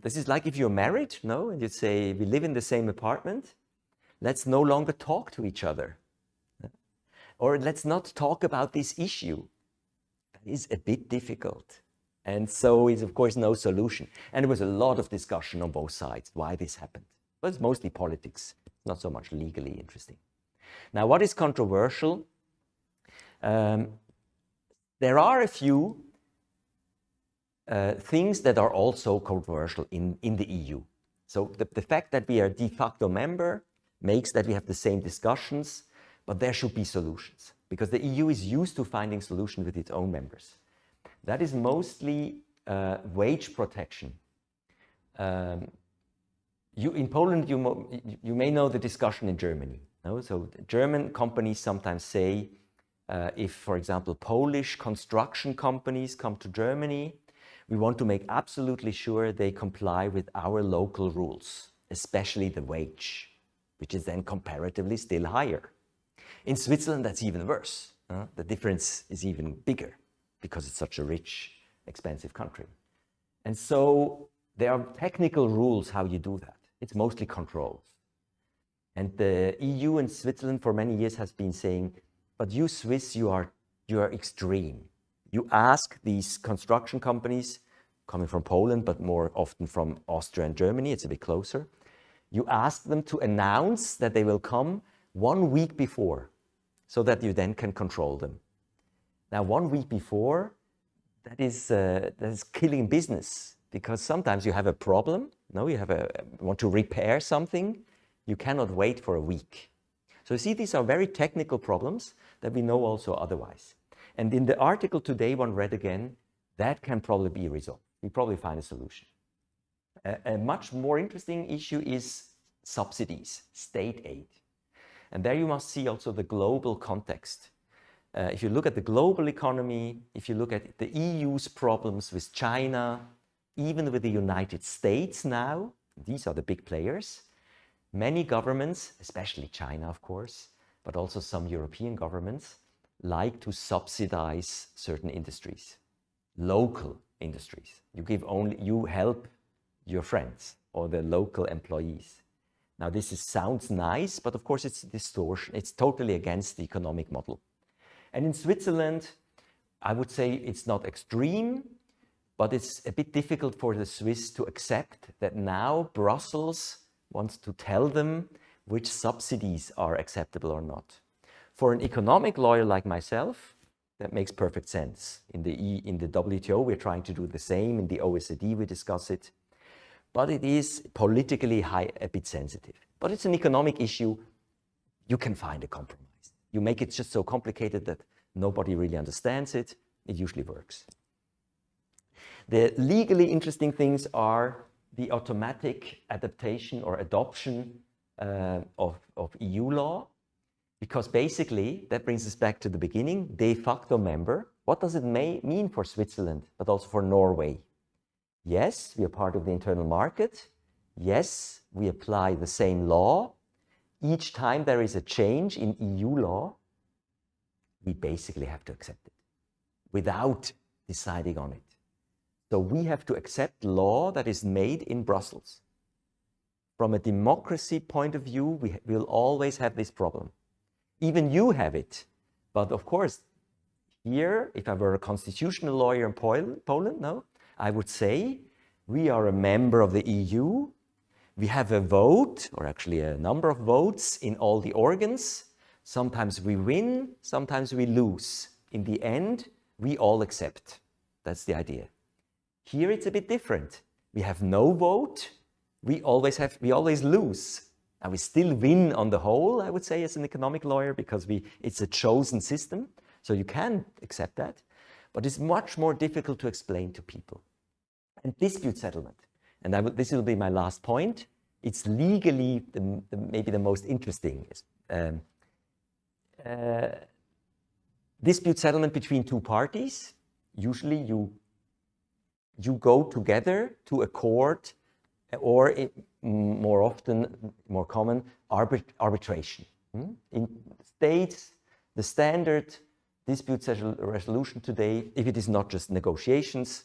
this is like if you're married, no? And you'd say, we live in the same apartment. Let's no longer talk to each other. Or let's not talk about this issue. That is a bit difficult. And so it's, of course, no solution. And there was a lot of discussion on both sides why this happened. But it's mostly politics, not so much legally interesting. Now, what is controversial? There are a few things that are also controversial in the EU. So the fact that we are a de facto member makes that we have the same discussions, but there should be solutions, because the EU is used to finding solutions with its own members. That is mostly wage protection. In Poland, you may know the discussion in Germany. No? So German companies sometimes say, if, for example, Polish construction companies come to Germany, we want to make absolutely sure they comply with our local rules, especially the wage, which is then comparatively still higher. In Switzerland, that's even worse. The difference is even bigger because it's such a rich, expensive country. And so there are technical rules how you do that. It's mostly controls. And the EU and Switzerland for many years has been saying, but you Swiss, you are extreme. You ask these construction companies, coming from Poland, but more often from Austria and Germany, it's a bit closer. You ask them to announce that they will come 1 week before, so that you then can control them. Now, 1 week before, that is killing business, because sometimes you have a problem, no, you want to repair something, you cannot wait for a week. So you see, these are very technical problems that we know also otherwise. And in the article today, one read again, that can probably be resolved. We probably find a solution. A much more interesting issue is subsidies, state aid. And there you must see also the global context. If you look at the global economy, if you look at the EU's problems with China, even with the United States now, these are the big players, many governments, especially China, of course, but also some European governments, like to subsidize certain industries, local industries. You help your friends or the local employees. Now, sounds nice, but of course it's a distortion. It's totally against the economic model. And in Switzerland, I would say it's not extreme, but it's a bit difficult for the Swiss to accept that now Brussels wants to tell them, which subsidies are acceptable or not. For an economic lawyer like myself, that makes perfect sense. In the WTO, we're trying to do the same. In the OECD, we discuss it. But it is politically a bit sensitive. But it's an economic issue. You can find a compromise. You make it just so complicated that nobody really understands it. It usually works. The legally interesting things are the automatic adaptation or adoption of EU law, because basically, that brings us back to the beginning, de facto member. What does it mean for Switzerland, but also for Norway? Yes, we are part of the internal market. Yes, we apply the same law. Each time there is a change in EU law, we basically have to accept it without deciding on it. So we have to accept law that is made in Brussels. From a democracy point of view, we will always have this problem. Even you have it. But of course, here, if I were a constitutional lawyer in Poland, no, I would say we are a member of the EU. We have a vote, or actually a number of votes in all the organs. Sometimes we win, sometimes we lose. In the end, we all accept. That's the idea. Here it's a bit different. We have no vote. We always lose. And we still win on the whole, I would say, as an economic lawyer, because it's a chosen system. So you can accept that. But it's much more difficult to explain to people. And dispute settlement, and this will be my last point, it's legally maybe the most interesting. Dispute settlement between two parties. Usually you go together to a court, or more often, more common, arbitration. In states, the standard dispute resolution today, if it is not just negotiations,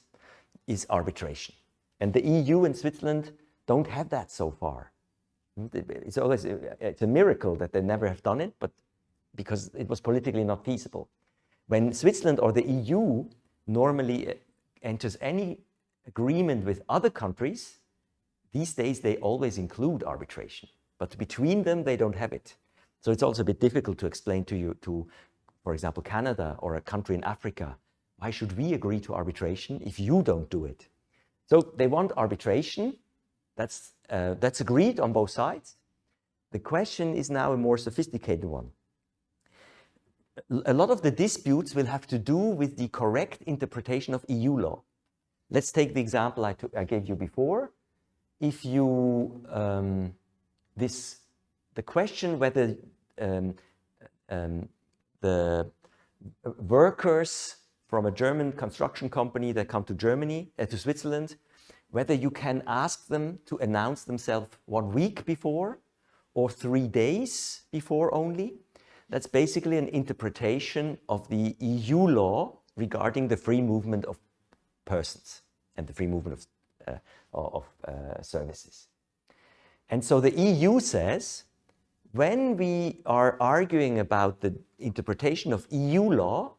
is arbitration. And the EU and Switzerland don't have that so far. It's a miracle that they never have done it, but because it was politically not feasible. When Switzerland or the EU normally enters any agreement with other countries, these days they always include arbitration, but between them they don't have it. So it's also a bit difficult to explain to you, for example, Canada or a country in Africa, why should we agree to arbitration if you don't do it? So they want arbitration. That's agreed on both sides. The question is now a more sophisticated one. A lot of the disputes will have to do with the correct interpretation of EU law. Let's take the example I gave you before. If you, the question whether the workers from a German construction company that come to Germany, to Switzerland, whether you can ask them to announce themselves 1 week before or 3 days before only. That's basically an interpretation of the EU law regarding the free movement of persons and the free movement of services. And so the EU says, when we are arguing about the interpretation of EU law,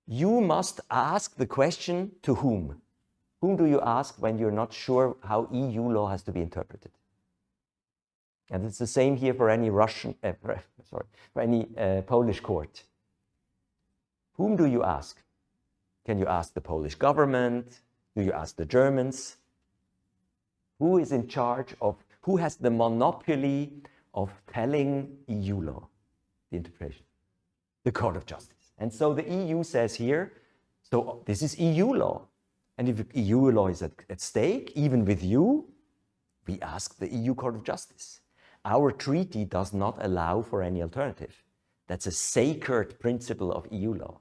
you must ask the question to whom? Whom do you ask when you're not sure how EU law has to be interpreted? And it's the same here for any Polish court. Whom do you ask? Can you ask the Polish government? Do you ask the Germans? Who is in charge of, who has the monopoly of telling EU law, the interpretation? The Court of Justice. And so the EU says here, so this is EU law. And if EU law is at stake, even with you, we ask the EU Court of Justice. Our treaty does not allow for any alternative. That's a sacred principle of EU law.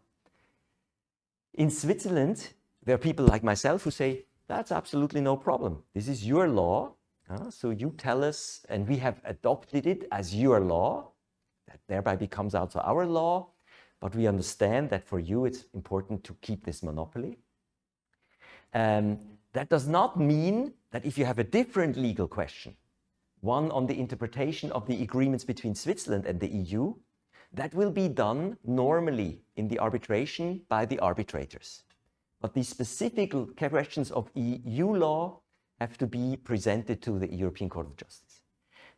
In Switzerland, there are people like myself who say, that's absolutely no problem. This is your law. So you tell us, and we have adopted it as your law. That thereby becomes also our law. But we understand that for you, it's important to keep this monopoly. That does not mean that if you have a different legal question, one on the interpretation of the agreements between Switzerland and the EU, that will be done normally in the arbitration by the arbitrators. But the specific questions of EU law have to be presented to the European Court of Justice.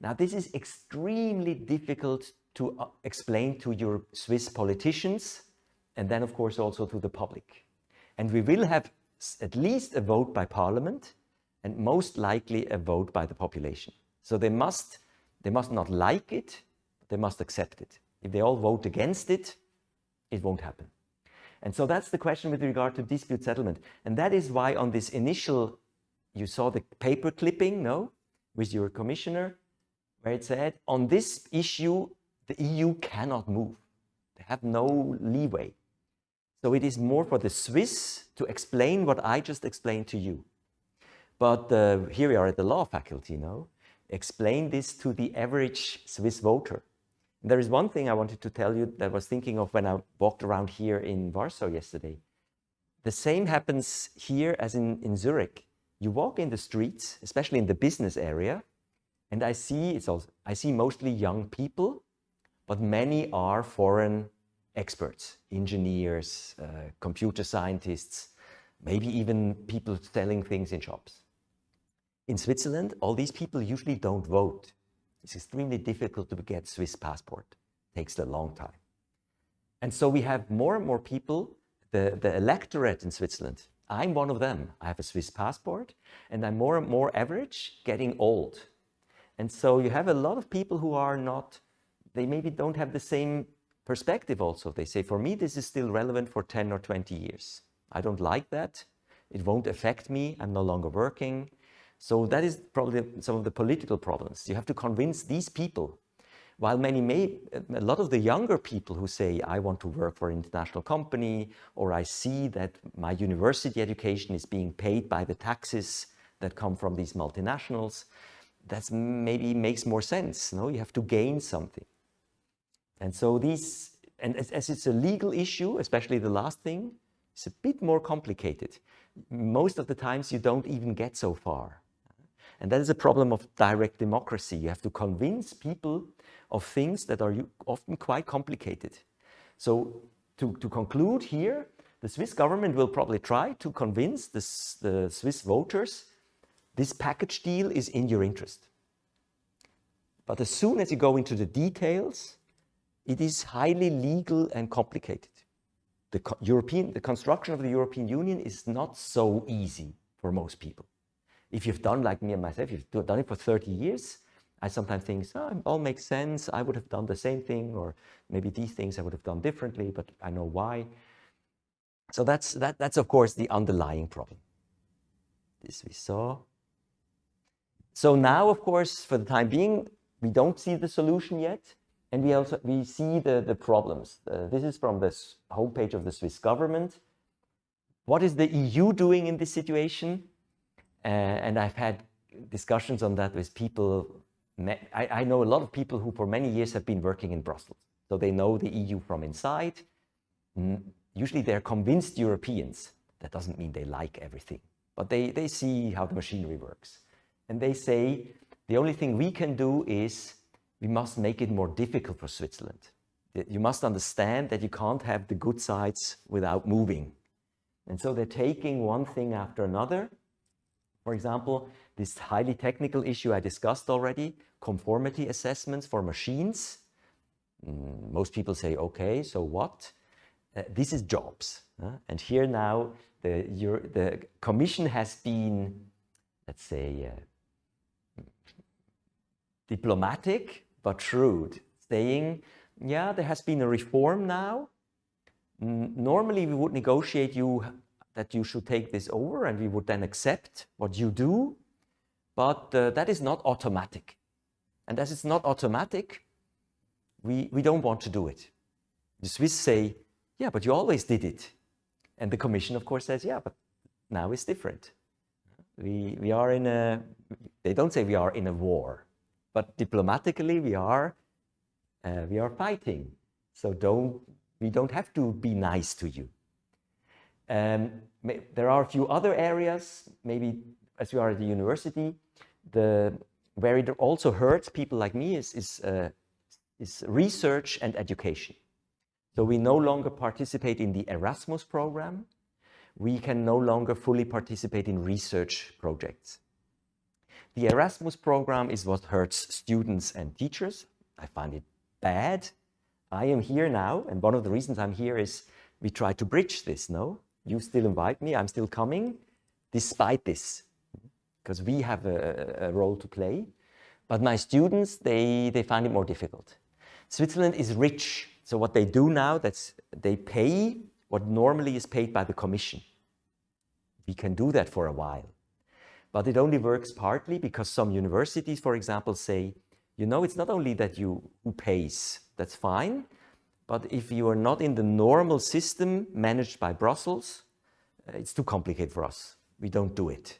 Now, this is extremely difficult to explain to your Swiss politicians, and then, of course, also to the public. And we will have at least a vote by parliament, and most likely a vote by the population. So they must not like it, they must accept it. If they all vote against it, it won't happen. And so that's the question with regard to dispute settlement. And that is why on this initial, you saw the paper clipping, no, with your commissioner, where it said, on this issue, the EU cannot move. They have no leeway. So it is more for the Swiss to explain what I just explained to you. But here we are at the law faculty, no? Explain this to the average Swiss voter. And there is one thing I wanted to tell you that I was thinking of when I walked around here in Warsaw yesterday. The same happens here as in Zurich. You walk in the streets, especially in the business area, and I see mostly young people, but many are foreign experts, engineers, computer scientists, maybe even people selling things in shops. In Switzerland, all these people usually don't vote. It's extremely difficult to get Swiss passport. It takes a long time. And so we have more and more people, the electorate in Switzerland. I'm one of them. I have a Swiss passport, and I'm more and more average, getting old. And so you have a lot of people who are not, they maybe don't have the same perspective also. They say, for me, this is still relevant for 10 or 20 years. I don't like that. It won't affect me. I'm no longer working. So that is probably some of the political problems. You have to convince these people. While a lot of the younger people who say, I want to work for an international company, or I see that my university education is being paid by the taxes that come from these multinationals, that maybe makes more sense. No, you have to gain something. And so as it's a legal issue, especially the last thing, it's a bit more complicated. Most of the times you don't even get so far. And that is a problem of direct democracy. You have to convince people of things that are often quite complicated. So to conclude here, the Swiss government will probably try to convince the Swiss voters this package deal is in your interest. But as soon as you go into the details, it is highly legal and complicated. The construction of the European Union is not so easy for most people. If you've done, like me and myself, you've done it for 30 years, I sometimes think, oh, it all makes sense. I would have done the same thing, or maybe these things I would have done differently, but I know why. So that's of course, the underlying problem. This we saw. So now, of course, for the time being, we don't see the solution yet. And we see the problems. This is from the homepage of the Swiss government. What is the EU doing in this situation? And I've had discussions on that with people. I know a lot of people who for many years have been working in Brussels. So they know the EU from inside. Usually they're convinced Europeans. That doesn't mean they like everything, but they see how the machinery works. And they say, the only thing we can do is we must make it more difficult for Switzerland. You must understand that you can't have the good sides without moving. And so they're taking one thing after another. For example, this highly technical issue I discussed already, conformity assessments for machines. Most people say, okay, so what? This is jobs. And here now, the Commission has been, let's say, diplomatic, but shrewd, saying, yeah, there has been a reform now. Normally, we would negotiate that you should take this over, and we would then accept what you do, but that is not automatic. And as it's not automatic, we don't want to do it. The Swiss say, yeah, but you always did it. And the Commission, of course, says, yeah, but now it's different. We are in a, they don't say we are in a war, but diplomatically we are fighting. So we don't have to be nice to you. There are a few other areas, maybe as we are at the university, where it also hurts people like me is research and education. So we no longer participate in the Erasmus program. We can no longer fully participate in research projects. the Erasmus program is what hurts students and teachers. I find it bad. I am here now, and one of the reasons I'm here is we try to bridge this, no? You still invite me, I'm still coming, despite this, because we have a role to play. But my students, they find it more difficult. Switzerland is rich, so what they do now, that's they pay what normally is paid by the Commission. We can do that for a while. But it only works partly because some universities, for example, say, you know, it's not only that who pays, that's fine, but if you are not in the normal system managed by Brussels, it's too complicated for us. We don't do it.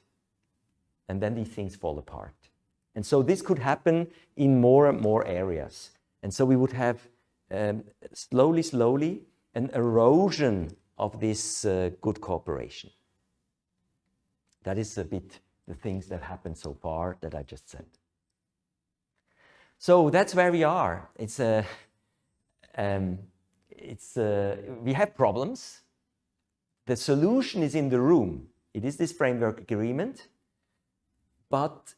And then these things fall apart. And so this could happen in more and more areas. And so we would have slowly an erosion of this good cooperation. That is a bit the things that happened so far that I just said. So that's where we are. We have problems. The solution is in the room. It is this framework agreement, but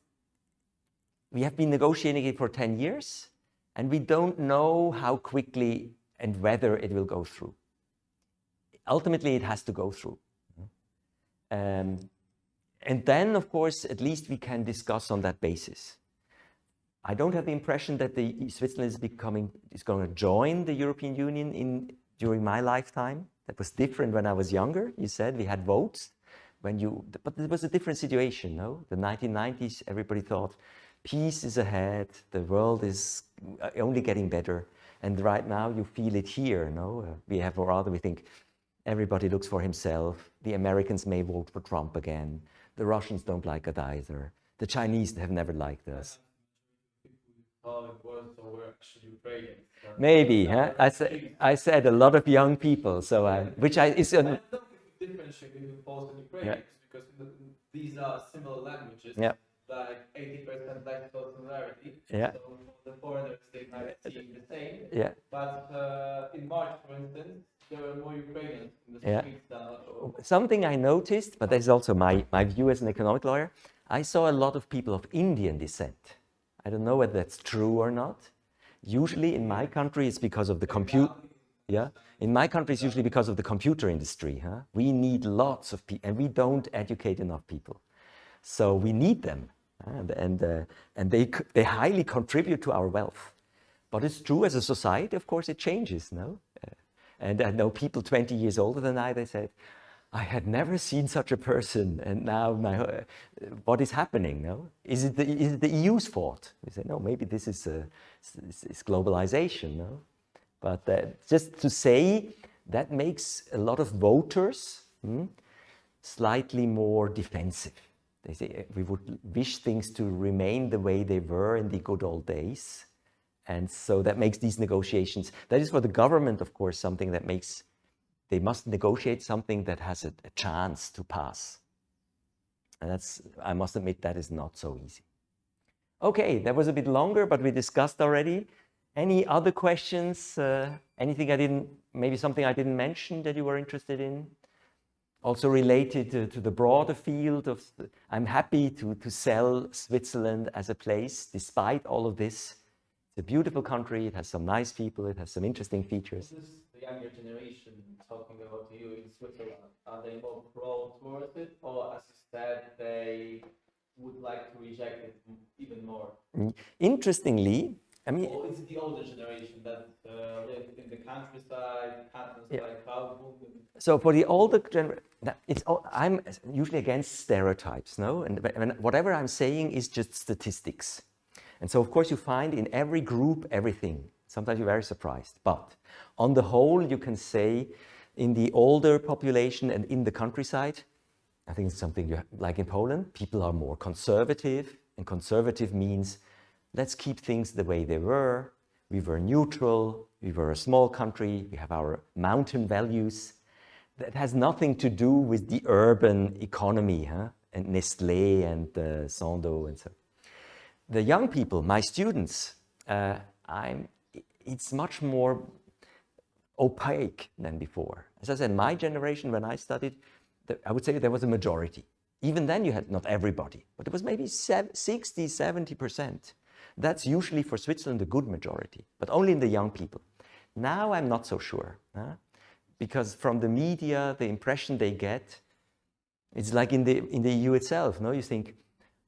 we have been negotiating it for 10 years, and we don't know how quickly and whether it will go through. Ultimately, it has to go through. And then, of course, at least we can discuss on that basis. I don't have the impression that Switzerland is going to join the European Union during my lifetime. That was different when I was younger. You said we had votes, but it was a different situation. No, the 1990s, everybody thought peace is ahead. The world is only getting better, and right now you feel it here. No, we think everybody looks for himself. The Americans may vote for Trump again. The Russians don't like it either. The Chinese have never liked us. Maybe, huh? I said a lot of young people, so which is. I don't differentiate between Poles and Ukrainians because these are similar languages. Yeah. Like 80% lexical similarity. Yeah. So the foreigners they might seem the same. Yeah. But in March, for instance, there were more Ukrainians in the streets than. Something I noticed, but that is also my view as an economic lawyer. I saw a lot of people of Indian descent. I don't know whether that's true or not. Usually in my country, it's because of the computer. Yeah, in my country, it's usually because of the computer industry. Huh? We need lots of people, and we don't educate enough people. So we need them, and they highly contribute to our wealth. But it's true as a society, of course, it changes. No, and I know people 20 years older than I. They said, I had never seen such a person, and now what is happening? No, is it the EU's fault? We say no, maybe this is globalization. No, but just to say that makes a lot of voters slightly more defensive. They say we would wish things to remain the way they were in the good old days, and so that makes these negotiations. That is for the government, of course, something that makes. They must negotiate something that has a chance to pass. And I must admit, that is not so easy. Okay, that was a bit longer, but we discussed already. Any other questions? Maybe something I didn't mention that you were interested in? Also related to the broader field of, I'm happy to sell Switzerland as a place, despite all of this. It's a beautiful country, it has some nice people, it has some interesting features. The younger generation talking about you in Switzerland, are they more pro towards it, or as you said, they would like to reject it even more? Interestingly, I mean, or is it the older generation that live in the countryside, cantons like Kaufung? So for the older generation, I'm usually against stereotypes, no? And whatever I'm saying is just statistics. And so, of course, you find in every group everything. Sometimes you're very surprised. But on the whole, you can say in the older population and in the countryside, I think it's something like in Poland, people are more conservative. And conservative means let's keep things the way they were. We were neutral. We were a small country. We have our mountain values. That has nothing to do with the urban economy, and Nestlé and Sando and so. The young people, my students, it's much more opaque than before. As I said, my generation, when I studied, I would say there was a majority. Even then you had not everybody, but it was maybe 60, 70%. That's usually for Switzerland a good majority, but only in the young people. Now I'm not so sure, because from the media, the impression they get, it's like in the EU itself. No, you think,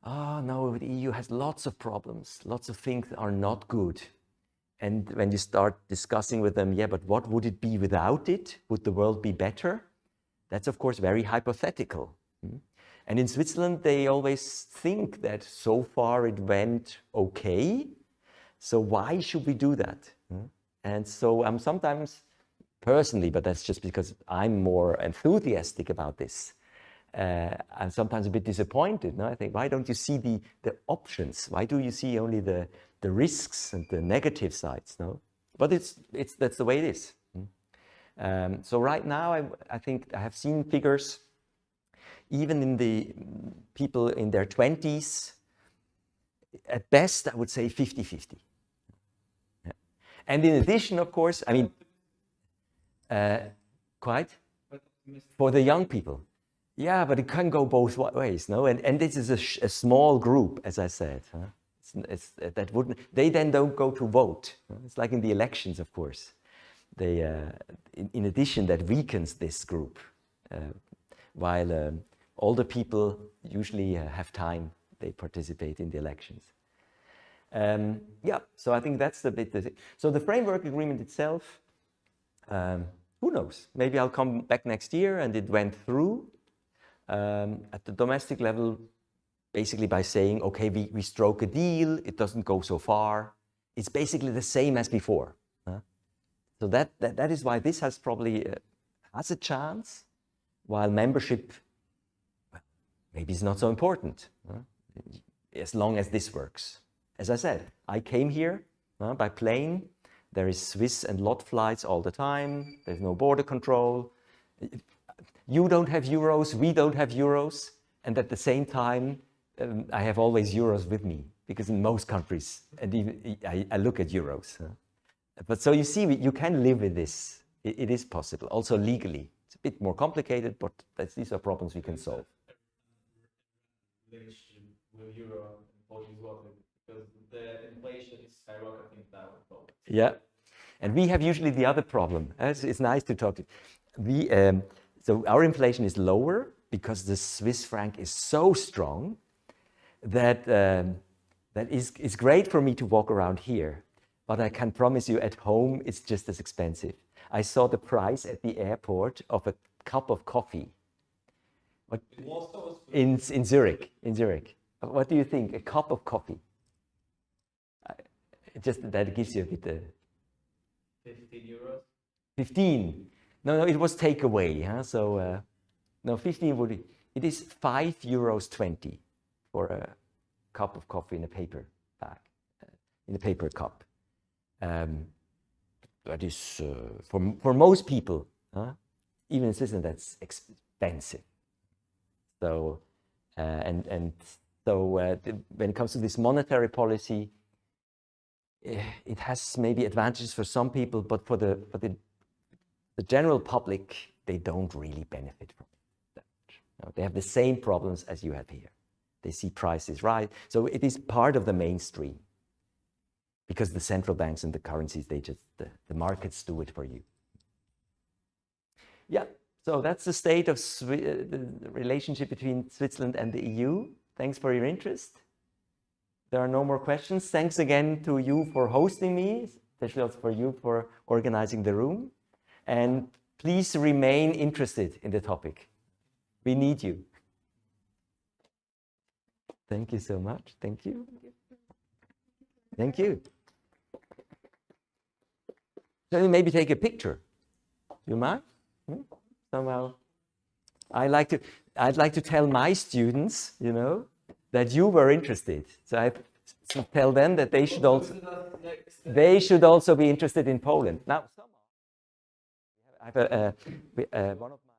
oh no, the EU has lots of problems, lots of things are not good. And when you start discussing with them, yeah, but what would it be without it? Would the world be better? That's of course very hypothetical. And in Switzerland, they always think that so far it went okay. So why should we do that? And so I'm sometimes personally, but that's just because I'm more enthusiastic about this. I'm sometimes a bit disappointed. No? I think, why don't you see the options? Why do you see only the risks and the negative sides? No, but that's the way it is. So right now, I think I have seen figures, even in the people in their 20s, at best, I would say 50-50. Yeah. And in addition, of course, I mean, quite for the young people. Yeah, but it can go both ways, no? And this is a small group, as I said. That wouldn't. They then don't go to vote. It's like in the elections, of course. They, in addition, that weakens this group, while older people usually have time. They participate in the elections. Yeah, so I think that's the bit. So the framework agreement itself, who knows? Maybe I'll come back next year and it went through. At the domestic level, basically by saying, okay, we stroke a deal, it doesn't go so far. It's basically the same as before. So that is why this has probably has a chance, while membership, well, maybe it's not so important, as long as this works. As I said, I came here by plane. There is Swiss and LOT flights all the time. There's no border control. You don't have euros, we don't have euros, and at the same time, I have always euros with me, because in most countries, and even I look at euros. But so you see, you can live with this. It is possible, also legally. It's a bit more complicated, but these are problems we can solve. Relationship with euro and Polish zloty, because the inflation is skyrocketing now in Poland. Yeah, and we have usually the other problem. It's nice to talk to. So our inflation is lower because the Swiss franc is so strong that it's great for me to walk around here, but I can promise you at home it's just as expensive. I saw the price at the airport of a cup of coffee. In Zurich. What do you think? A cup of coffee? Just that gives you a bit. 15 euros. 15. No, it was takeaway. Huh? So, no, 15 would be. It is €5.20 for a cup of coffee in a paper bag, in a paper cup. That is for most people, even in Switzerland, that's expensive. So, when it comes to this monetary policy, it has maybe advantages for some people, but for the general public, they don't really benefit from it that much. No, they have the same problems as you have here. They see prices rise. So it is part of the mainstream, because the central banks and the currencies, the markets do it for you. Yeah, so that's the state of the relationship between Switzerland and the EU. Thanks for your interest. There are no more questions. Thanks again to you for hosting me, especially also for you for organizing the room. And please remain interested in the topic. We need you. Thank you so much. Thank you. Thank you. Shall we maybe take a picture? You mind? Somehow. I'd like to tell my students, that you were interested. So I tell them that they should also be interested in Poland. Now, I have one of my